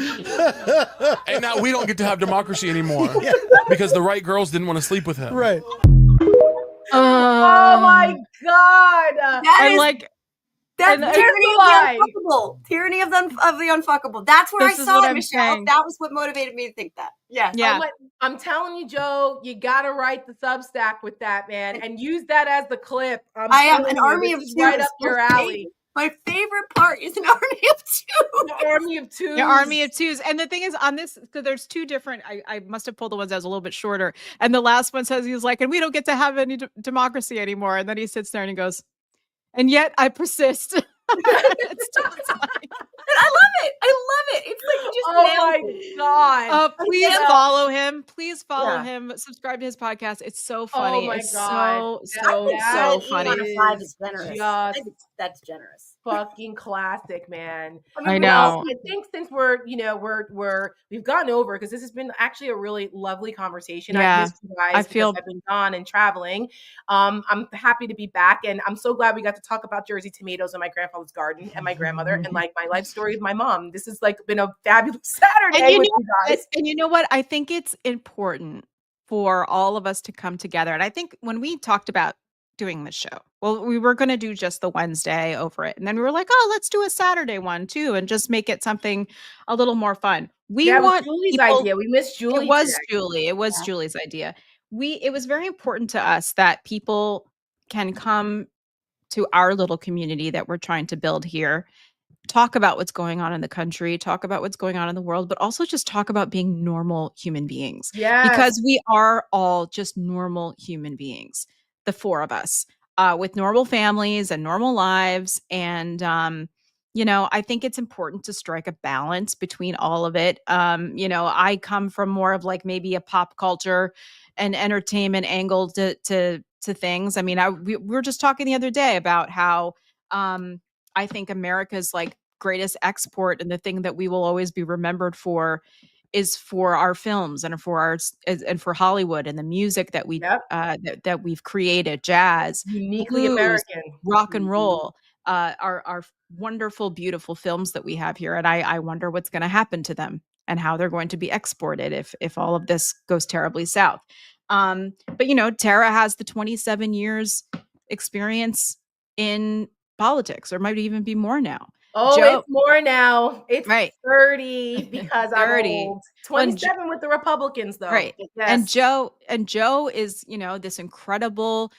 And now we don't get to have democracy anymore because the right girls didn't want to sleep with him. Right. Oh my God. That's and tyranny it's of a the unfuckable. Tyranny of the unfuckable. That's where This I is saw what it, I'm Michelle. saying. That was what motivated me to think that. Yeah. Yeah. I'm telling you, Joe, you got to write the Substack with that, man, and use that as the clip. I am an army of twos. 2s. Right up your alley. My favorite part is an army of 2. The army of 2s. Your army of 2s. And the thing is, on this, because there's 2 different, I must have pulled the ones that was a little bit shorter. And the last one says, he's like, and we don't get to have any democracy anymore. And then he sits there and he goes, and yet I persist. It's totally funny. I love it. I love it. It's like you just Oh nailed my it. god. Please Yeah. follow him. Please follow Yeah. him. Subscribe to his podcast. It's so Oh funny. my it's god. so That funny. On a 5 is is generous. just That's generous. fucking classic, man. I Well, know. I think since we've gotten over, because this has been actually a really lovely conversation. Yeah, I've missed you guys I because feel- I've been gone and traveling. I'm happy to be back, and I'm so glad we got to talk about Jersey tomatoes and my grandfather's garden and my grandmother and like my life story with my mom. This has like been a fabulous Saturday And you with know you guys. And you know what? I think it's important for all of us to come together. And I think when we talked about doing the show, well, we were going to do just the Wednesday over it. And then we were like, oh, let's do a Saturday one too and just make it something a little more fun. We Yeah, it was want Julie's people- idea. We missed Julie. It was today. Julie. It was Yeah. Julie's idea. It was very important to us that people can come to our little community that we're trying to build here, talk about what's going on in the country, talk about what's going on in the world, but also just talk about being normal human beings. Yes. Because we are all just normal human beings, the four of us, with normal families and normal lives. And, I think it's important to strike a balance between all of it. I come from more of like maybe a pop culture and entertainment angle to things. I mean, we were just talking the other day about how I think America's like greatest export and the thing that we will always be remembered for is for our films and and for Hollywood and the music that Yep. that we've created, jazz, Uniquely blues, American. rock and roll, our wonderful, beautiful films that we have here. And I wonder what's going to happen to them and how they're going to be exported if all of this goes terribly south. But Tara has the 27 years experience in politics, or might even be more now. Oh, Joe- it's more now. It's Right. 30 because 30. I'm old. 27 with the Republicans, though. Right. Yes. And Joe is, this incredible,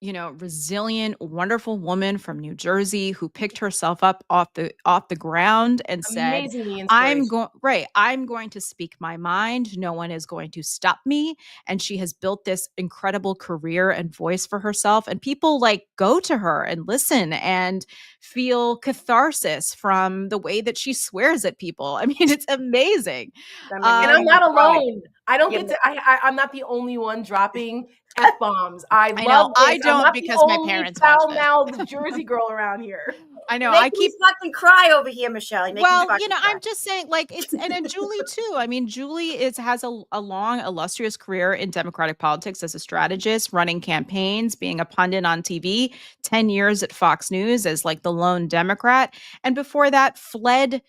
resilient, wonderful woman from New Jersey who picked herself up off the ground and said, amazingly I'm inspirational. going to speak my mind. No one is going to stop me. And she has built this incredible career and voice for herself. And people like go to her and listen and feel catharsis from the way that she swears at people. I mean, it's amazing. And I'm not alone. I don't Yeah, get to. I'm not the only one dropping f-bombs. I know. love. I this. don't I'm not because the my only parents watch this. foul-mouthed Jersey girl around here. I know. Make I keep me fucking cry over here, Michelle. You make me Well, fucking cry. I'm just saying, like, it's and Julie too. I mean, Julie has a long, illustrious career in Democratic politics as a strategist, running campaigns, being a pundit on TV, 10 years at Fox News as like the lone Democrat, and before that, fled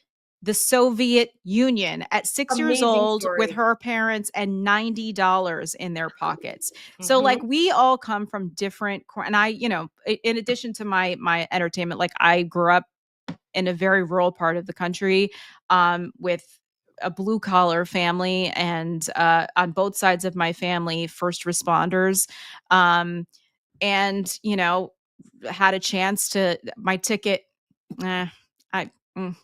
the Soviet Union at 6 years Amazing old story. with her parents and $90 in their pockets. So like we all come from different, and I, in addition to my entertainment, like I grew up in a very rural part of the country, with a blue collar family, and on both sides of my family, first responders, and had a chance to my ticket.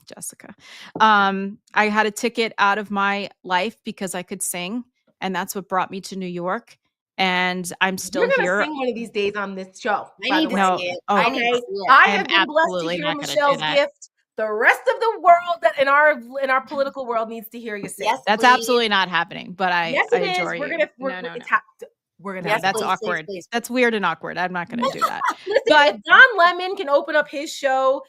Jessica, I had a ticket out of my life because I could sing, and that's what brought me to New York. And I'm still You're gonna here. sing one of these days on this show. I by need the to way. No. see it. Oh, I need to Okay. see it. I I am have been blessed to absolutely hear not gonna do Michelle's that. gift. The rest of the world that in our political world needs to hear you sing. Yes, That's please. absolutely not happening. But Yes, I it is. adore We're you. gonna. No. We're gonna. Yeah, have that's please, awkward. please. That's weird and awkward. I'm not going to do that. Listen, But- if Don Lemon can open up his show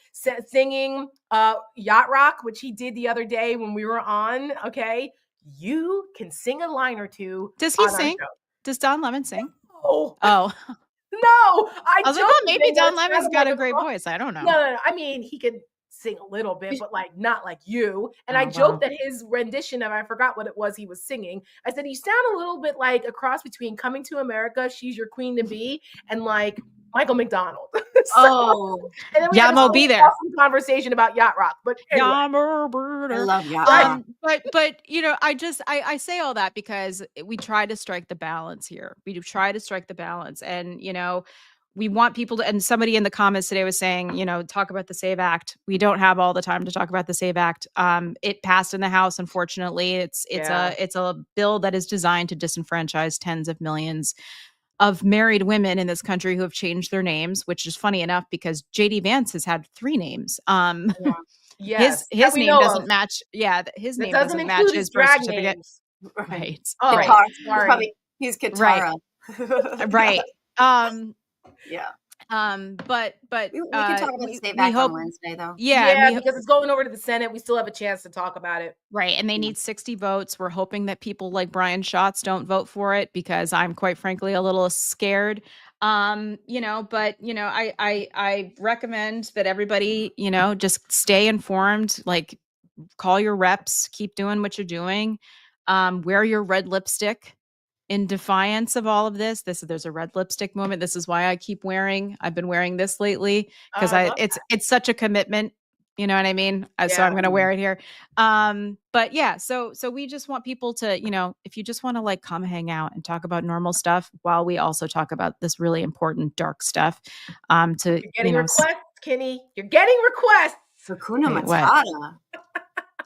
singing Yacht Rock, which he did the other day when we were on, okay, you can sing a line or two. Does he on our sing? show. Does Don Lemon sing? Oh, Oh, no. I I was like, joked oh, maybe that Don it Lemon's sounded got like a great song. voice. I don't know. No. I mean, he could sing a little bit, but like not like you. And I Oh, joked wow. that his rendition of I forgot what it was he was singing. I said, you sound a little bit like a cross between Coming to America, She's Your Queen to Be, and like Michael McDonald. Oh, And then we had Yamo this be whole there. awesome conversation about Yacht Rock. But anyway, I Yammer love Yacht Rock. but I say all that because we try to strike the balance here. We do try to strike the balance, and we want people to. And somebody in the comments today was saying, talk about the Save Act. We don't have all the time to talk about the Save Act. It passed in the House, unfortunately. It's a bill that is designed to disenfranchise tens of millions of married women in this country who have changed their names, which is funny enough because JD Vance has had 3 names. Yeah. Yes, that his we name know doesn't of. match. Yeah, his That name doesn't doesn't match include his his birth drag certificate. names. Right. Oh, Right. Katara. It's sorry. probably he's Right. Katara. Right. Yeah. But We can talk about we Stay Back hope, on Wednesday though. yeah, and Yeah, because it's going over to the Senate. We still have a chance to talk about it. right, and they Yeah. need 60 votes. We're hoping that people like Brian Schatz don't vote for it because I'm quite frankly a little scared. But I recommend that everybody, just stay informed, like call your reps, keep doing what you're doing. Wear your red lipstick in defiance of all of this. There's a red lipstick moment. This is why I've been wearing this lately because I love it's such a commitment. You know what I mean? So I'm Yeah. going to wear it here. But yeah, so we just want people to, if you just want to like come hang out and talk about normal stuff while we also talk about this really important dark stuff. You're getting requests, Kenny. You're getting requests. Hakuna Wait, what? Matata.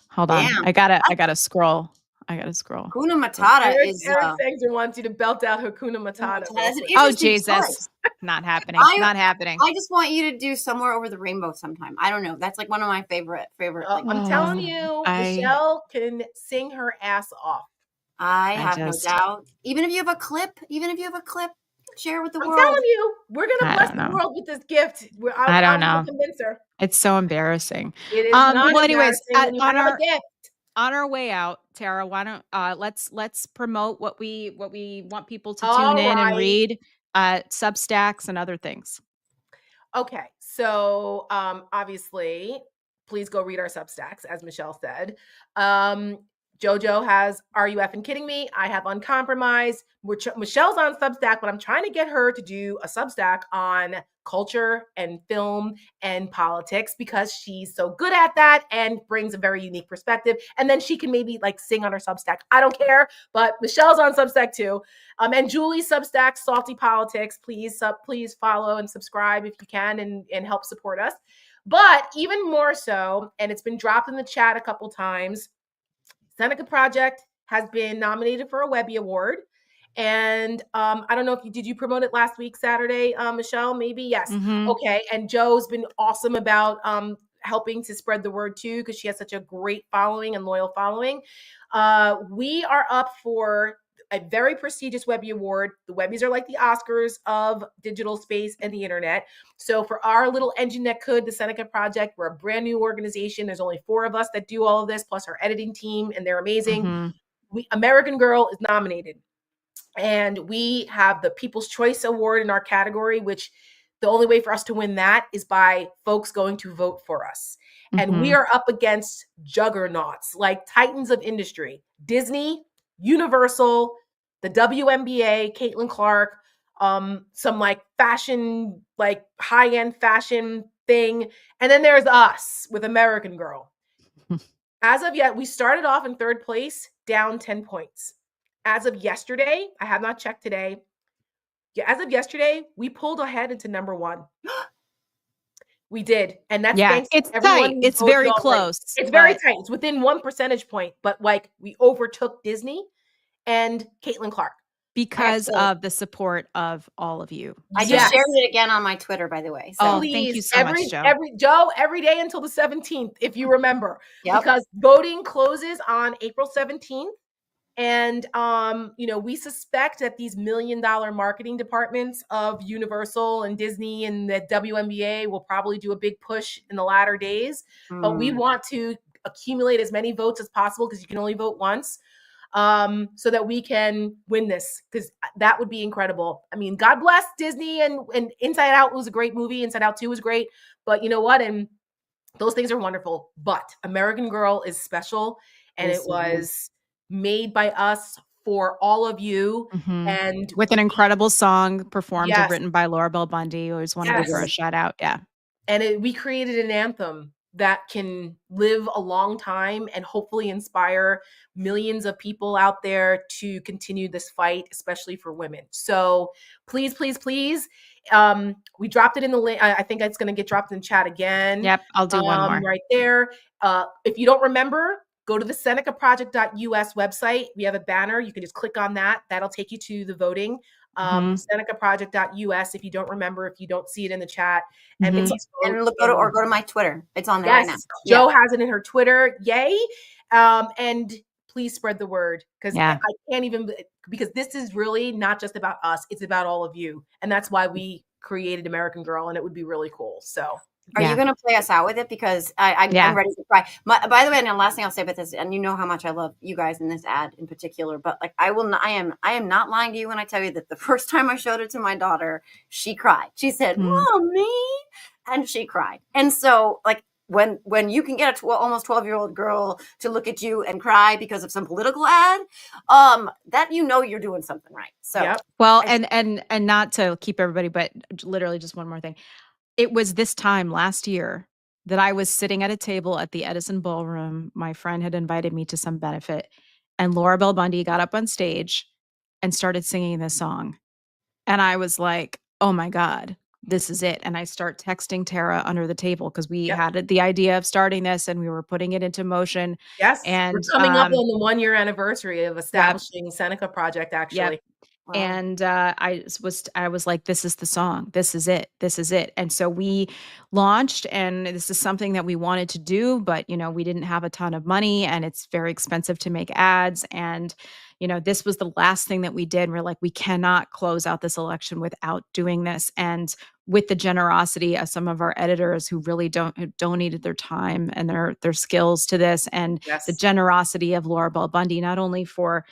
Hold on. Damn. I gotta scroll. Hakuna Matata is Eric Sanger wants you to belt out Hakuna Matata. That's an Oh interesting Jesus. choice. Not happening. Not happening. I just want you to do Somewhere Over the Rainbow sometime. I don't know. That's like one of my favorite. Like, I'm telling you, Michelle can sing her ass off. I have no doubt. Even if you have a clip, share it with the world. I'm telling you, we're gonna I bless don't the know. world with this gift. I don't I'm know. gonna convince her. It's so embarrassing. It is not well, anyways, embarrassing when you have a gift. on our way out, Tara, why don't let's promote what we want people to All tune in right. and read, Substacks and other things. Okay, so obviously, please go read our Substacks, as Michelle said. JoJo has Are You Effing Kidding Me? I have Uncompromised. Michelle's on Substack, but I'm trying to get her to do a Substack on culture and film and politics because she's so good at that and brings a very unique perspective. And then she can maybe like sing on her Substack. I don't care, but Michelle's on Substack too. And Julie's Substack, Salty Politics. Please follow and subscribe if you can and help support us. But even more so, and it's been dropped in the chat a couple times, Seneca Project has been nominated for a Webby Award. And I don't know if did you promote it last week, Saturday, Michelle? Maybe, yes. Mhm. Okay. And Joe's been awesome about helping to spread the word too, because she has such a great following and loyal following. We are up for a very prestigious Webby Award. The Webbies are like the Oscars of digital space and the internet. So for our little engine that could, the Seneca Project, we're a brand new organization. There's only 4 of us that do all of this, plus our editing team, and they're amazing. Mhm. American Girl is nominated. And we have the People's Choice Award in our category, which the only way for us to win that is by folks going to vote for us. And we are up against juggernauts like titans of industry, Disney, Universal, the WNBA, Caitlin Clark, some like fashion, like high-end fashion thing. And then there's us with American Girl. As of yet, we started off in 3rd place, down 10 points. As of yesterday, I have not checked today. Yeah, as of yesterday, we pulled ahead into number 1. We did. And that's thanks it's to everyone tight. who It's voted very already. close. It's very tight. It's within 1 percentage point, but like we overtook Disney and Caitlin Clark. Because of the support of all of you. I just shared it again on my Twitter, by the way. So Please, thank you so much, Joe. Every day until the 17th, if you remember. Yep. Because voting closes on April 17th. And we suspect that these $1 million marketing departments of Universal and Disney and the WNBA will probably do a big push in the latter days. But we want to accumulate as many votes as possible because you can only vote once. So that we can win this, because that would be incredible. I mean, God bless Disney and Inside Out was a great movie. Inside Out 2 was great, but you know what? And those things are wonderful, but American Girl is special, and it was made by us for all of you, and with an incredible song performed and written by Laura Bell Bundy, who is one of the first shout out. Yeah. And we created an anthem that can live a long time and hopefully inspire millions of people out there to continue this fight, especially for women. So please, please, please. We dropped it in the link. I think it's going to get dropped in chat again. Yep. I'll do one more right there. If you don't remember, go to the senecaproject.us website. We have a banner. You can just click on that. That'll take you to the voting Mhm. SenecaProject.us. If you don't remember, if you don't see it in the chat, and Mhm. please vote And go to my Twitter. It's on there right now. Yes, Joe has it in her Twitter. Yay. And please spread the word, because Yeah. I can't even, because this is really not just about us. It's about all of you. And that's why we created American Girl, and it would be really cool. So Are Yeah. you going to play us out with it? Because Yeah. I'm ready to cry. By the way, and the last thing I'll say about this, and you know how much I love you guys in this ad in particular, but like I am not lying to you when I tell you that the first time I showed it to my daughter, she cried. She said, Mm. "Mommy," and she cried. And so like when you can get a almost 12-year-old girl to look at you and cry because of some political ad, that you're doing something right. So yep. Well, I- and not to keep everybody, but literally just one more thing. It was this time last year that I was sitting at a table at the Edison Ballroom. My friend had invited me to some benefit, and Laura Bell Bundy got up on stage and started singing this song. And I was like, "Oh my God, this is it." And I start texting Tara under the table because we Yep. had the idea of starting this and we were putting it into motion. Yes. And We're coming up on the 1-year anniversary of establishing Seneca Project, actually. wow. And I was like, this is the song. This is it. This is it. And so we launched, and this is something that we wanted to do, but we didn't have a ton of money, and it's very expensive to make ads. And this was the last thing that we did. And we're like, we cannot close out this election without doing this. And with the generosity of some of our editors who really who donated their time and their skills to this, and Yes. the generosity of Laura Bell Bundy, not only for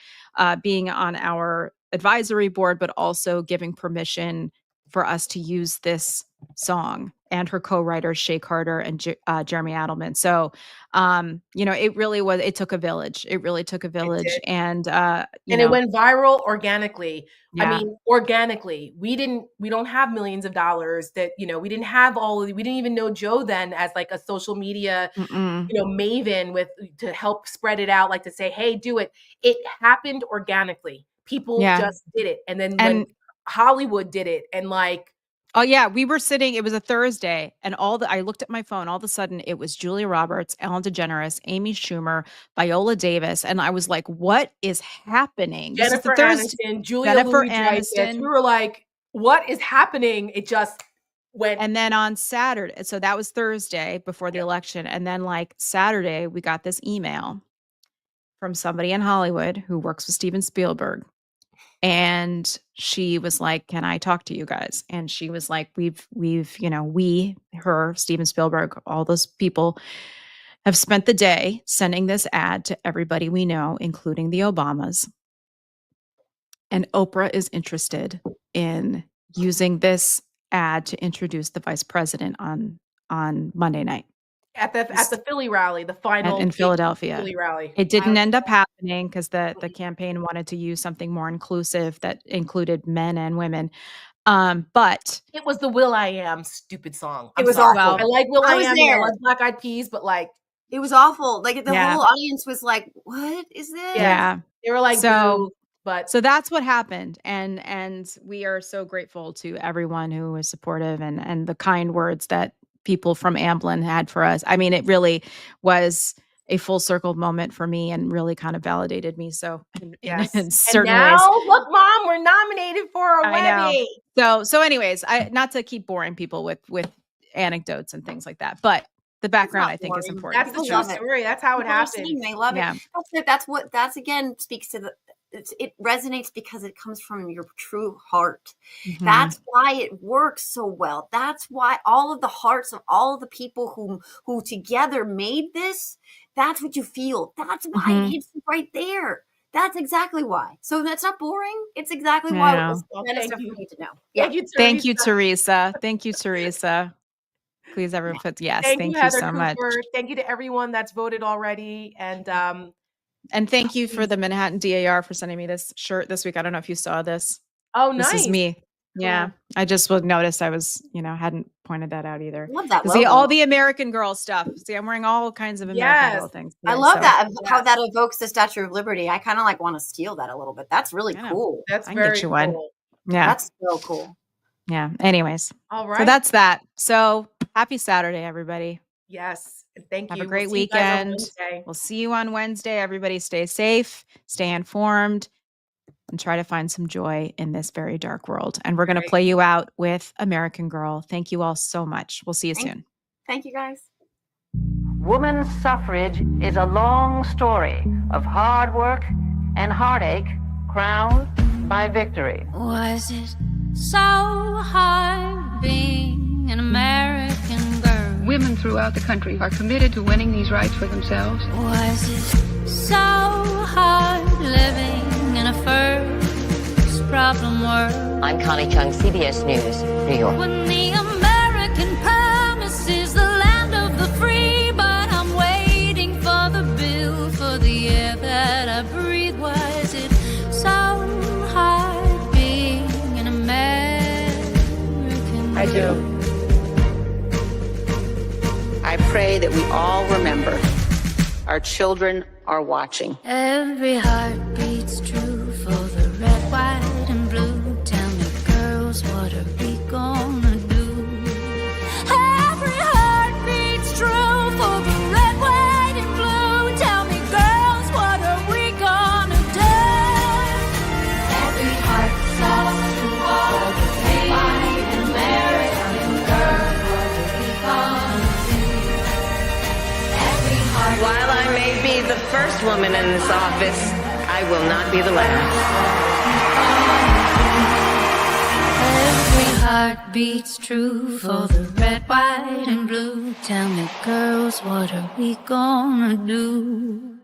being on our advisory board, but also giving permission for us to use this song, and her co-writers Shay Carter and Jeremy Adelman. So, it really was. It took a village. It really took a village, did. and It went viral organically. I Yeah. mean, organically. We don't have millions of dollars that, we didn't have we didn't even know Joe then as like a social media, Mm-mm. maven to help spread it out, like to say, hey, do it. It happened organically. People Yeah. just did it. And then when And Hollywood did it, and like, oh yeah, we were sitting, it was a Thursday, and I looked at my phone, all of a sudden it was Julia Roberts, Ellen DeGeneres, Amy Schumer, Viola Davis, and I was like, what is happening? This is the Jennifer Thursday. Aniston, Julia Jennifer Louis-Dreyfus, Aniston. we were like, what is happening? It just went. And then on Saturday, so that was Thursday before the election, and then like Saturday, we got this email from somebody in Hollywood who works with Steven Spielberg. And she was like, "Can I talk to you guys?" And she was like, her, Steven Spielberg, all those people have spent the day sending this ad to everybody we know, including the Obamas. And Oprah is interested in using this ad to introduce the vice president on Monday night At the Philly rally, the final in Philadelphia. Philly rally. It didn't end up happening because the campaign wanted to use something more inclusive that included men and women. But It was the Will.i.am stupid song. It was sorry. awful. I like I was Will.i.am. I there. like Black Eyed Peas, but like, It was awful. Like the Yeah. whole audience was like, "What is this?" yeah. they were like, So- boo, but So that's what happened. And we are so grateful to everyone who was supportive and the kind words that people from Amblin had for us. I mean, it really was a full circle moment for me and really kind of validated me. So yes. in And certain now, ways. look, Mom, we're nominated for a I know. Webby. So anyways, not to keep boring people with anecdotes and things like that, but the background not I think is boring. important. That's the People true love it. story. That's how it People are happened. singing, they love Yeah. it. That's again speaks to it resonates because it comes from your true heart. Mhm. That's why it works so well. That's why all of the hearts of all of the people who together made this, that's what you feel. That's why Mhm. it hits you right there. That's exactly why. So that's not boring. It's exactly I why know. it's Well, tremendous thank stuff you. for you to know. Yeah. Thank you, Teresa. Thank you, Teresa. Please everyone put yes. Thank Thank you, you Heather so much. Cooper. Thank you to everyone that's voted already. And thank you for the Manhattan DAR for sending me this shirt this week. I don't know if you saw this. Oh, This nice. is me. Yeah. Cool. I just would notice I was, hadn't pointed that out either. I love that See, logo. all the American Girl stuff. See, I'm wearing all kinds of American Yes. Girl things. I today, love so that how Yes. that evokes the Statue of Liberty. I kind of like want to steal that a little bit. That's really I know. cool. That's I can get very you one. cool. Yeah. That's so cool. Yeah. Anyways. All right. So that's that. So happy Saturday, everybody. Yes. Thank you. Have a great We'll see you guys on weekend. Wednesday. We'll see you on Wednesday. Everybody stay safe, stay informed. and try to find some joy in this very dark world. And we're going to play you out with American Girl. Thank you all so much. We'll see you soon. Thank you, guys. Women's suffrage is a long story of hard work and heartache crowned by victory. Was it so hard being an American girl? Women throughout the country are committed to winning these rights for themselves. Was it so hard living in a first problem world? I'm Connie Chung, CBS News, New York. When the American promise is the land of the free, but I'm waiting for the bill for the air that I breathe. Was it so hard being an American girl? I do. I pray that we all remember our children are watching. Every heart beats true for the red, white, and blue. Tell me, girls, what are we gonna do? Every heart beats true for the red, white, and blue. Tell me, girls, what are we gonna do? Every heart songs to all the red, white, and American girls. What are we gonna do? Every heart. While I may be the first woman in this office, I will not be the last. Every heart beats true for the red, white, and blue. Tell me, girls, what are we gonna do?